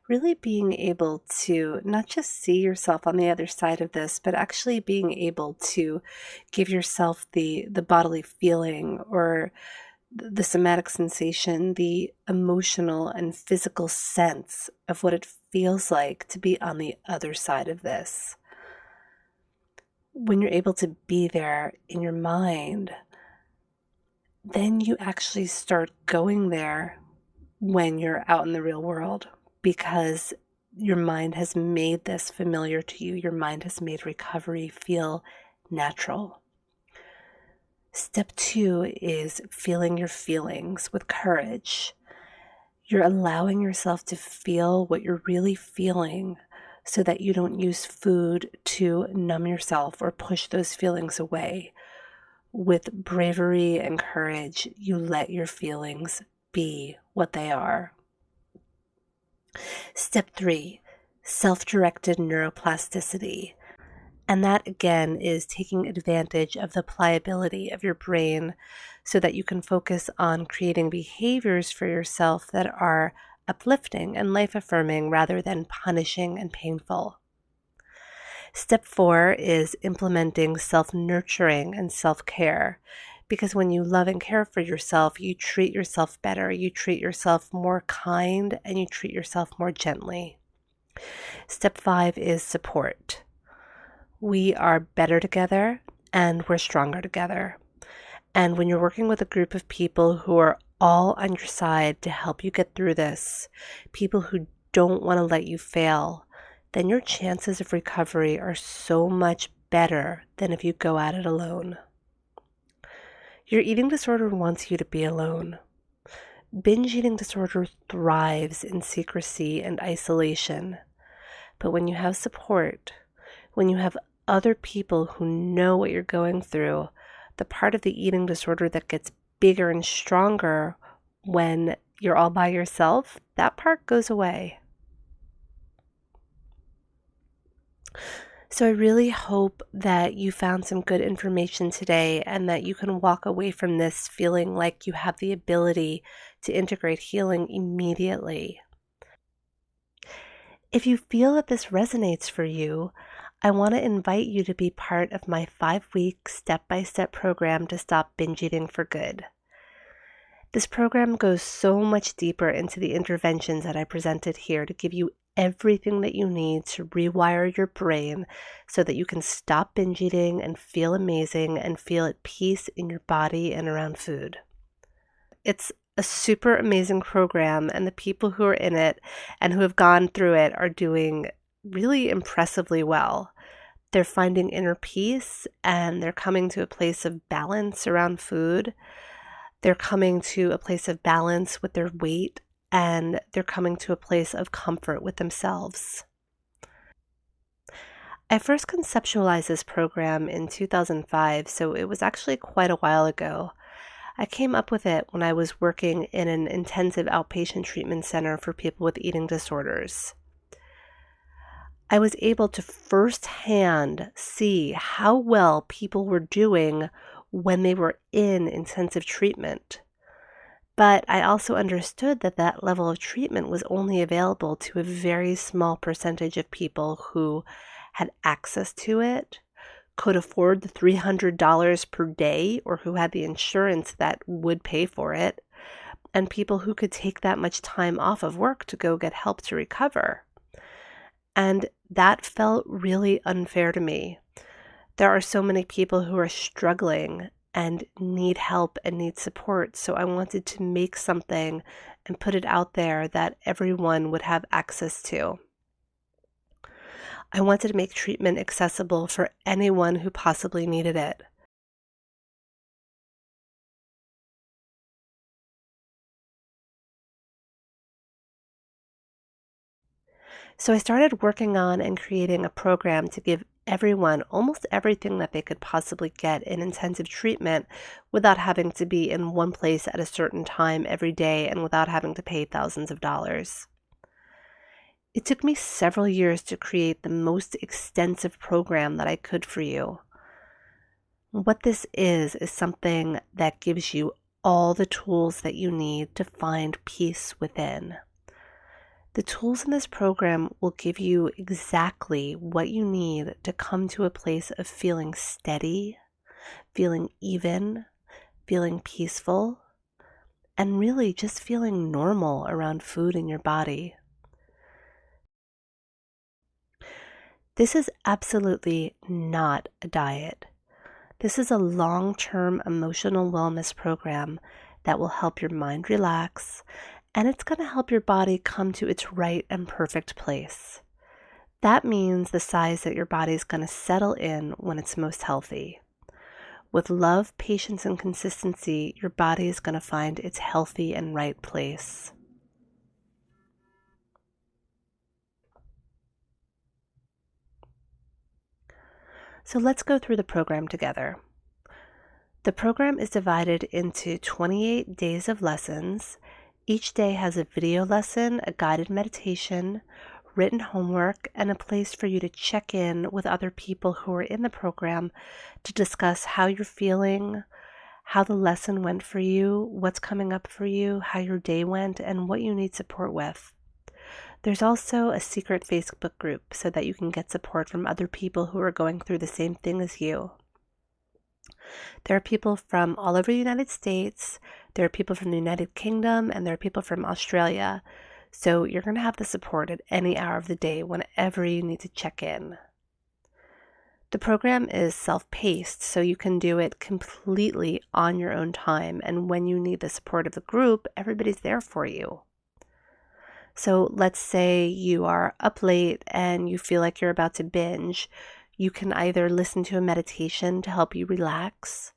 really being able to not just see yourself on the other side of this, but actually being able to give yourself the bodily feeling or the somatic sensation, the emotional and physical sense of what it feels like to be on the other side of this. When you're able to be there in your mind, then you actually start going there when you're out in the real world, because your mind has made this familiar to you. Your mind has made recovery feel natural. Step 2 is feeling your feelings with courage. You're allowing yourself to feel what you're really feeling so that you don't use food to numb yourself or push those feelings away. With bravery and courage, you let your feelings be what they are. Step 3, self-directed neuroplasticity. And that, again, is taking advantage of the pliability of your brain so that you can focus on creating behaviors for yourself that are uplifting and life-affirming rather than punishing and painful. Step 4 is implementing self-nurturing and self-care. Because when you love and care for yourself, you treat yourself better, you treat yourself more kind, and you treat yourself more gently. Step 5 is support. We are better together and we're stronger together. And when you're working with a group of people who are all on your side to help you get through this, people who don't want to let you fail, then your chances of recovery are so much better than if you go at it alone. Your eating disorder wants you to be alone. Binge eating disorder thrives in secrecy and isolation. But when you have support, when you have other people who know what you're going through, the part of the eating disorder that gets bigger and stronger when you're all by yourself, that part goes away. So I really hope that you found some good information today and that you can walk away from this feeling like you have the ability to integrate healing immediately. If you feel that this resonates for you, I want to invite you to be part of my 5-week step-by-step program to stop binge eating for good. This program goes so much deeper into the interventions that I presented here to give you everything that you need to rewire your brain so that you can stop binge eating and feel amazing and feel at peace in your body and around food. It's a super amazing program, and the people who are in it and who have gone through it are doing really impressively well. They're finding inner peace and they're coming to a place of balance around food. They're coming to a place of balance with their weight, and they're coming to a place of comfort with themselves. I first conceptualized this program in 2005, so it was actually quite a while ago. I came up with it when I was working in an intensive outpatient treatment center for people with eating disorders. I was able to firsthand see how well people were doing when they were in intensive treatment. But I also understood that that level of treatment was only available to a very small percentage of people who had access to it, could afford the $300 per day, or who had the insurance that would pay for it, and people who could take that much time off of work to go get help to recover. And that felt really unfair to me. There are so many people who are struggling and need help and need support, so I wanted to make something and put it out there that everyone would have access to. I wanted to make treatment accessible for anyone who possibly needed it. So I started working on and creating a program to give everyone almost everything that they could possibly get in intensive treatment without having to be in one place at a certain time every day and without having to pay thousands of dollars. It took me several years to create the most extensive program that I could for you. What this is something that gives you all the tools that you need to find peace within. The tools in this program will give you exactly what you need to come to a place of feeling steady, feeling even, feeling peaceful, and really just feeling normal around food in your body. This is absolutely not a diet. This is a long-term emotional wellness program that will help your mind relax, and it's going to help your body come to its right and perfect place. That means the size that your body is going to settle in when it's most healthy. With love, patience, and consistency, your body is going to find its healthy and right place. So let's go through the program together. The program is divided into 28 days of lessons. Each day has a video lesson, a guided meditation, written homework, and a place for you to check in with other people who are in the program to discuss how you're feeling, how the lesson went for you, what's coming up for you, how your day went, and what you need support with. There's also a secret Facebook group so that you can get support from other people who are going through the same thing as you. There are people from all over the United States, there are people from the United Kingdom, and there are people from Australia. So you're going to have the support at any hour of the day whenever you need to check in. The program is self-paced, so you can do it completely on your own time, and when you need the support of the group, everybody's there for you. So let's say you are up late and you feel like you're about to binge. You can either listen to a meditation to help you relax,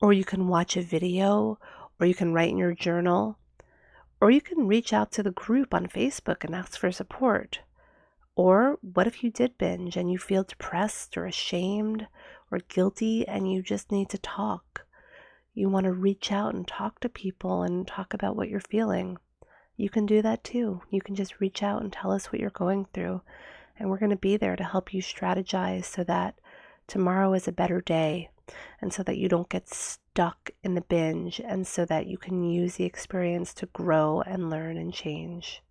or you can watch a video, or you can write in your journal, or you can reach out to the group on Facebook and ask for support. Or what if you did binge and you feel depressed or ashamed or guilty and you just need to talk? You want to reach out and talk to people and talk about what you're feeling. You can do that too. You can just reach out and tell us what you're going through. And we're going to be there to help you strategize so that tomorrow is a better day and so that you don't get stuck in the binge and so that you can use the experience to grow and learn and change.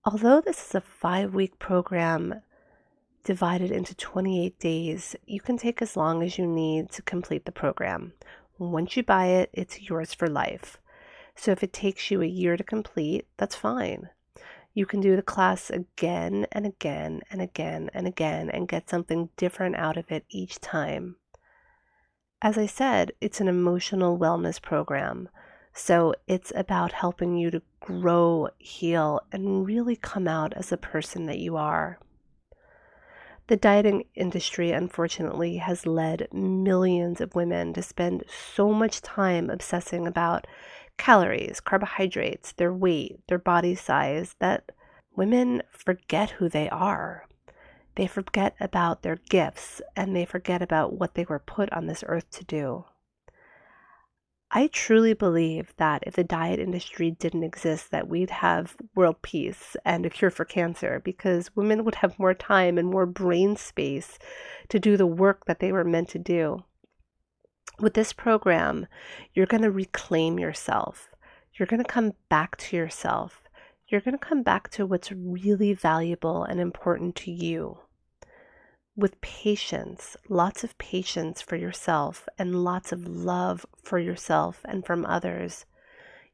Although this is a 5-week program divided into 28 days, you can take as long as you need to complete the program. Once you buy it, it's yours for life. So if it takes you a year to complete, that's fine. You can do the class again and again and again and again and get something different out of it each time. As I said, it's an emotional wellness program. So it's about helping you to grow, heal, and really come out as the person that you are. The dieting industry, unfortunately, has led millions of women to spend so much time obsessing about calories, carbohydrates, their weight, their body size, that women forget who they are. They forget about their gifts, and they forget about what they were put on this earth to do. I truly believe that if the diet industry didn't exist, that we'd have world peace and a cure for cancer, because women would have more time and more brain space to do the work that they were meant to do. With this program, you're going to reclaim yourself. You're going to come back to yourself. You're going to come back to what's really valuable and important to you. With patience, lots of patience for yourself and lots of love for yourself and from others,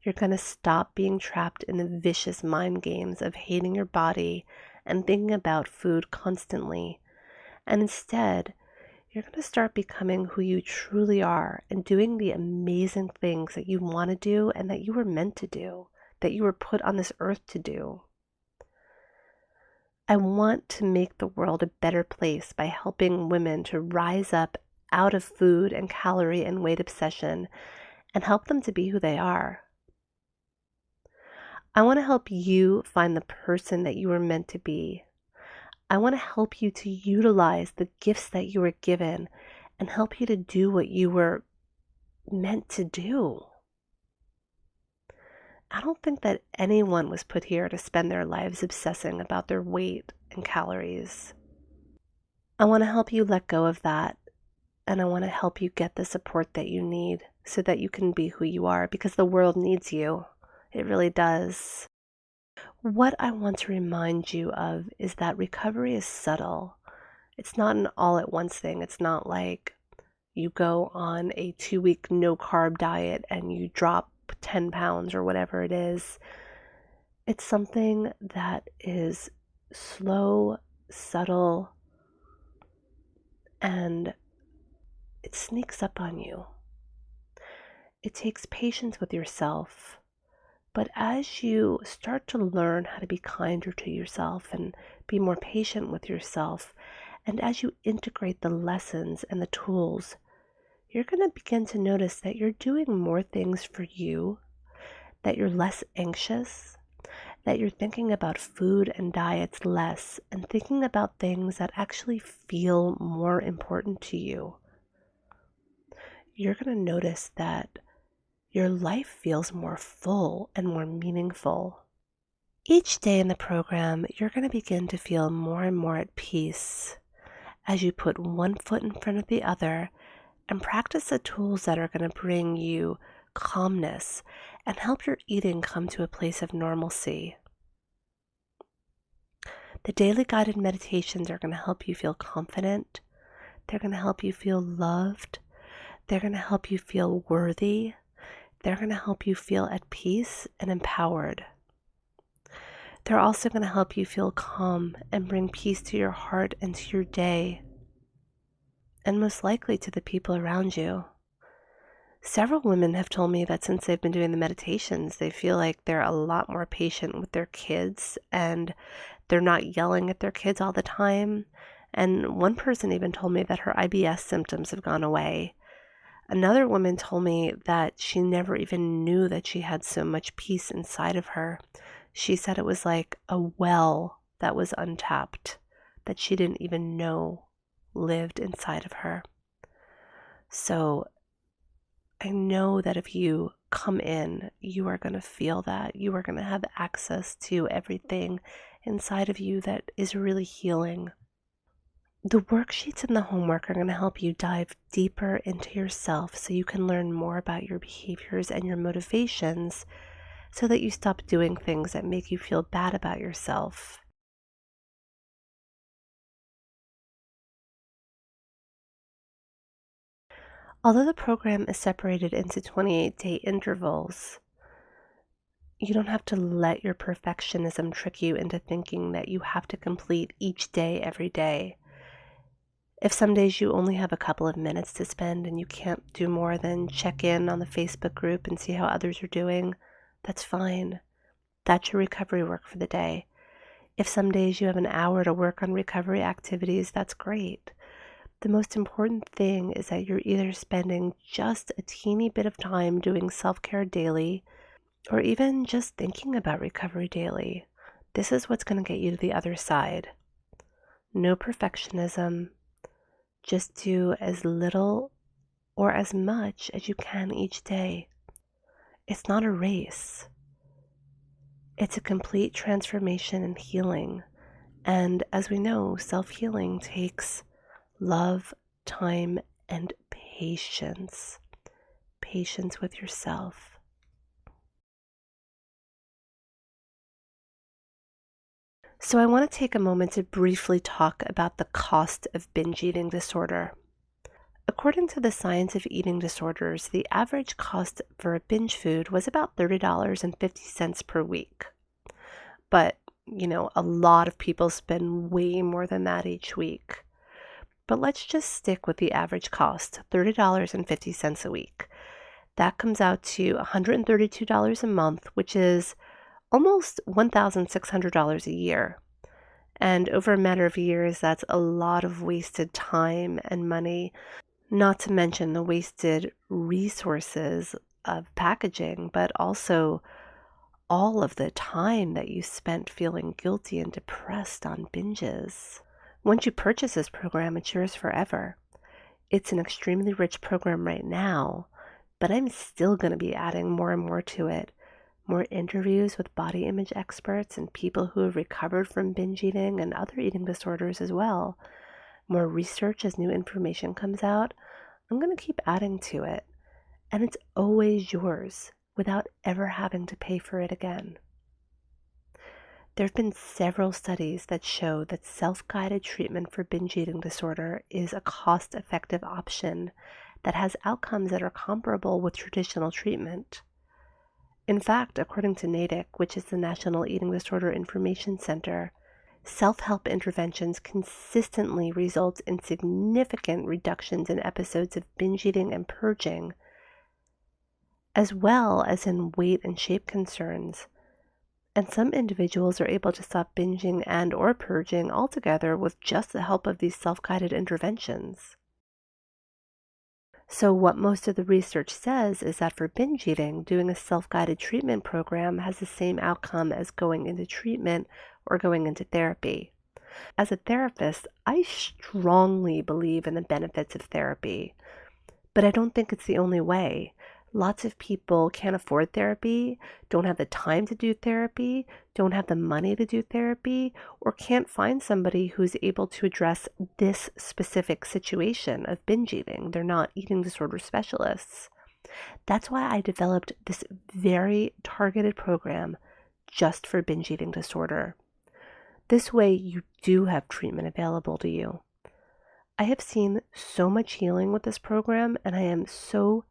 you're going to stop being trapped in the vicious mind games of hating your body and thinking about food constantly. And instead, you're going to start becoming who you truly are and doing the amazing things that you want to do and that you were meant to do, that you were put on this earth to do. I want to make the world a better place by helping women to rise up out of food and calorie and weight obsession and help them to be who they are. I want to help you find the person that you were meant to be. I want to help you to utilize the gifts that you were given and help you to do what you were meant to do. I don't think that anyone was put here to spend their lives obsessing about their weight and calories. I want to help you let go of that, and I want to help you get the support that you need so that you can be who you are, because the world needs you. It really does. What I want to remind you of is that recovery is subtle. It's not an all-at-once thing. It's not like you go on a 2-week no-carb diet and you drop 10 pounds or whatever it is. It's something that is slow, subtle, and it sneaks up on you. It takes patience with yourself, but as you start to learn how to be kinder to yourself and be more patient with yourself, and as you integrate the lessons and the tools, you're going to begin to notice that you're doing more things for you, that you're less anxious, that you're thinking about food and diets less, and thinking about things that actually feel more important to you. You're going to notice that your life feels more full and more meaningful. Each day in the program, you're going to begin to feel more and more at peace as you put one foot in front of the other and practice the tools that are going to bring you calmness and help your eating come to a place of normalcy. The daily guided meditations are going to help you feel confident. They're going to help you feel loved. They're going to help you feel worthy. They're going to help you feel at peace and empowered. They're also going to help you feel calm and bring peace to your heart and to your day, and most likely to the people around you. Several women have told me that since they've been doing the meditations, they feel like they're a lot more patient with their kids and they're not yelling at their kids all the time. And one person even told me that her IBS symptoms have gone away. Another woman told me that she never even knew that she had so much peace inside of her. She said it was like a well that was untapped, that she didn't even know lived inside of her. So I know that if you come in, you are going to feel that. You are going to have access to everything inside of you that is really healing. The worksheets and the homework are going to help you dive deeper into yourself so you can learn more about your behaviors and your motivations so that you stop doing things that make you feel bad about yourself. Although the program is separated into 28-day intervals, you don't have to let your perfectionism trick you into thinking that you have to complete each day every day. If some days you only have a couple of minutes to spend and you can't do more than check in on the Facebook group and see how others are doing, that's fine. That's your recovery work for the day. If some days you have an hour to work on recovery activities, that's great. The most important thing is that you're either spending just a teeny bit of time doing self-care daily or even just thinking about recovery daily. This is what's going to get you to the other side. No perfectionism. Just do as little or as much as you can each day. It's not a race. It's a complete transformation and healing. And as we know, self-healing takes love, time, and patience. Patience with yourself. So I want to take a moment to briefly talk about the cost of binge eating disorder. According to the Science of Eating Disorders, the average cost for a binge food was about $30.50 per week. But, a lot of people spend way more than that each week. But let's just stick with the average cost, $30.50 a week. That comes out to $132 a month, which is almost $1,600 a year. And over a matter of years, that's a lot of wasted time and money, not to mention the wasted resources of packaging, but also all of the time that you spent feeling guilty and depressed on binges. Once you purchase this program, it's yours forever. It's an extremely rich program right now, but I'm still going to be adding more and more to it. More interviews with body image experts and people who have recovered from binge eating and other eating disorders as well. More research as new information comes out. I'm going to keep adding to it. And it's always yours without ever having to pay for it again. There have been several studies that show that self-guided treatment for binge eating disorder is a cost-effective option that has outcomes that are comparable with traditional treatment. In fact, according to NADIC, which is the National Eating Disorder Information Center, self-help interventions consistently result in significant reductions in episodes of binge eating and purging, as well as in weight and shape concerns. And some individuals are able to stop binging and or purging altogether with just the help of these self-guided interventions. So what most of the research says is that for binge eating, doing a self-guided treatment program has the same outcome as going into treatment or going into therapy. As a therapist, I strongly believe in the benefits of therapy, but I don't think it's the only way. Lots of people can't afford therapy, don't have the time to do therapy, don't have the money to do therapy, or can't find somebody who's able to address this specific situation of binge eating. They're not eating disorder specialists. That's why I developed this very targeted program just for binge eating disorder. This way you do have treatment available to you. I have seen so much healing with this program, and I am so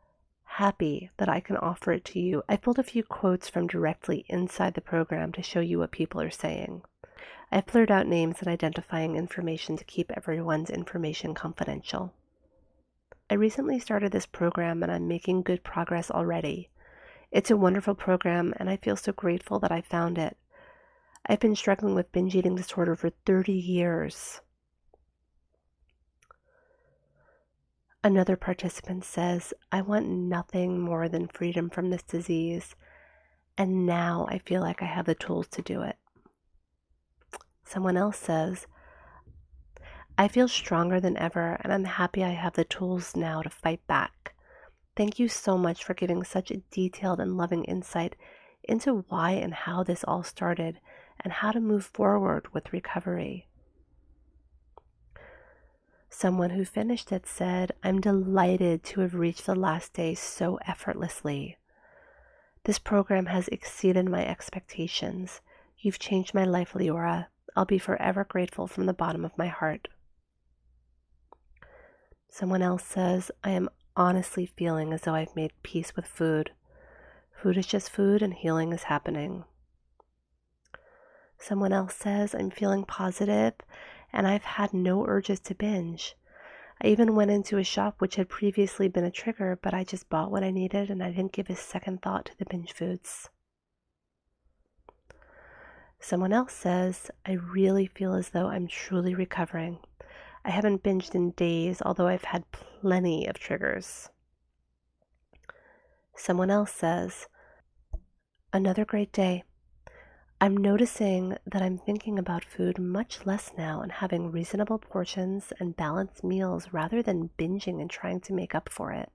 happy that I can offer it to you. I pulled a few quotes from directly inside the program to show you what people are saying. I've blurred out names and identifying information to keep everyone's information confidential. I recently started this program and I'm making good progress already. It's a wonderful program and I feel so grateful that I found it. I've been struggling with binge eating disorder for 30 years. Another participant says, I want nothing more than freedom from this disease, and now I feel like I have the tools to do it. Someone else says, I feel stronger than ever, and I'm happy I have the tools now to fight back. Thank you so much for giving such a detailed and loving insight into why and how this all started, and how to move forward with recovery. Someone who finished it said, I'm delighted to have reached the last day so effortlessly. This program has exceeded my expectations. You've changed my life, Leora. I'll be forever grateful from the bottom of my heart. Someone else says, I am honestly feeling as though I've made peace with food. Food is just food and healing is happening. Someone else says, I'm feeling positive and I've had no urges to binge. I even went into a shop which had previously been a trigger, but I just bought what I needed and I didn't give a second thought to the binge foods. Someone else says, I really feel as though I'm truly recovering. I haven't binged in days, although I've had plenty of triggers. Someone else says, another great day. I'm noticing that I'm thinking about food much less now and having reasonable portions and balanced meals rather than binging and trying to make up for it.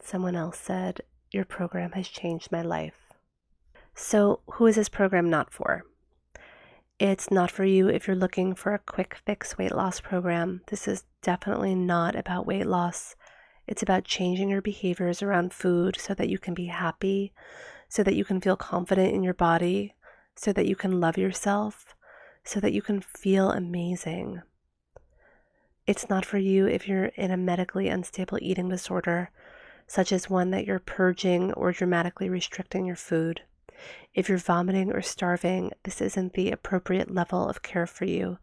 Someone else said, your program has changed my life. So, who is this program not for? It's not for you if you're looking for a quick fix weight loss program. This is definitely not about weight loss. It's about changing your behaviors around food so that you can be happy, so that you can feel confident in your body, so that you can love yourself, so that you can feel amazing. It's not for you if you're in a medically unstable eating disorder, such as one that you're purging or dramatically restricting your food. If you're vomiting or starving, this isn't the appropriate level of care for you.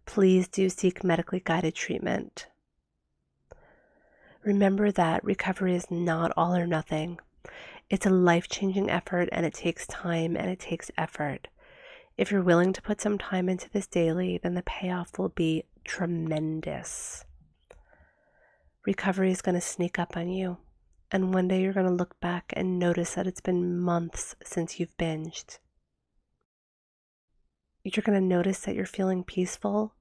Please do seek medically guided treatment. Remember that recovery is not all or nothing. It's a life-changing effort and it takes time and it takes effort. If you're willing to put some time into this daily, then the payoff will be tremendous. Recovery is going to sneak up on you, and one day you're going to look back and notice that it's been months since you've binged. You're going to notice that you're feeling peaceful,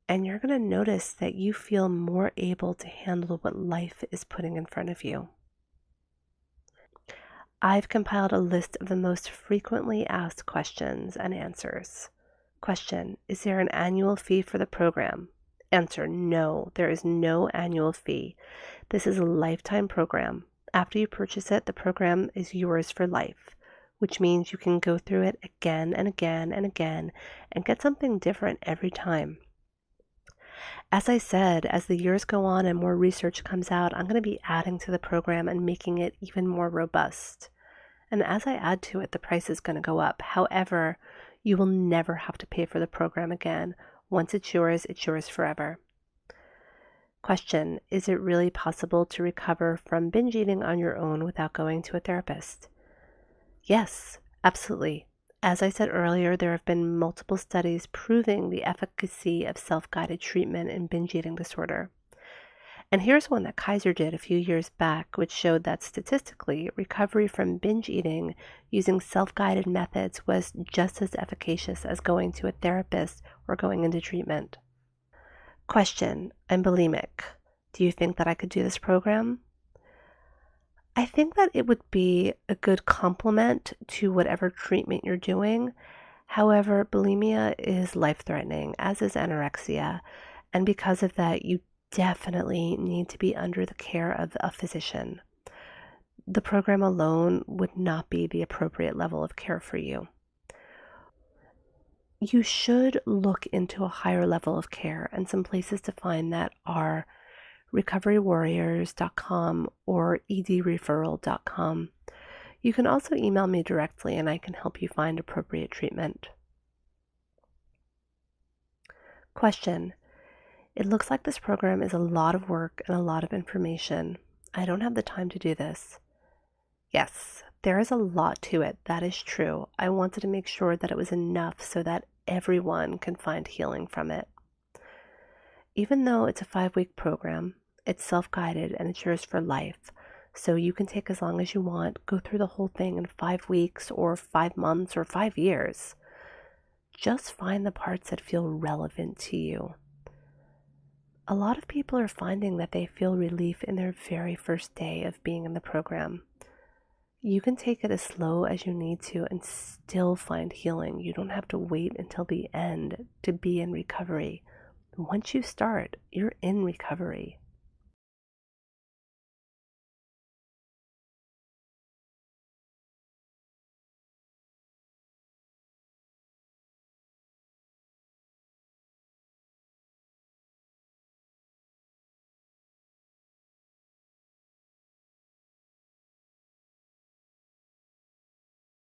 and you're going to notice that you feel more able to handle what life is putting in front of you. I've compiled a list of the most frequently asked questions and answers. Question, is there an annual fee for the program? Answer, no, there is no annual fee. This is a lifetime program. After you purchase it, the program is yours for life, which means you can go through it again and again and again and get something different every time. As I said, as the years go on and more research comes out, I'm going to be adding to the program and making it even more robust. And as I add to it, the price is going to go up. However, you will never have to pay for the program again. Once it's yours forever. Question, is it really possible to recover from binge eating on your own without going to a therapist? Yes, absolutely. As I said earlier, there have been multiple studies proving the efficacy of self-guided treatment in binge eating disorder. And here's one that Kaiser did a few years back, which showed that statistically, recovery from binge eating using self-guided methods was just as efficacious as going to a therapist or going into treatment. Question, I'm bulimic. Do you think that I could do this program? I think that it would be a good complement to whatever treatment you're doing. However, bulimia is life-threatening, as is anorexia, and because of that, you definitely need to be under the care of a physician. the program alone would not be the appropriate level of care for you. You should look into a higher level of care, and some places to find that are recoverywarriors.com or edreferral.com. You can also email me directly and I can help you find appropriate treatment. Question: it looks like this program is a lot of work and a lot of information. I don't have the time to do this. Yes, there is a lot to it. That is true. I wanted to make sure that it was enough so that everyone can find healing from it. Even though it's a 5-week program, it's self-guided and it's yours for life. So you can take as long as you want, go through the whole thing in 5 weeks or 5 months or 5 years. Just find the parts that feel relevant to you. A lot of people are finding that they feel relief in their very first day of being in the program. You can take it as slow as you need to and still find healing. You don't have to wait until the end to be in recovery. Once you start, you're in recovery.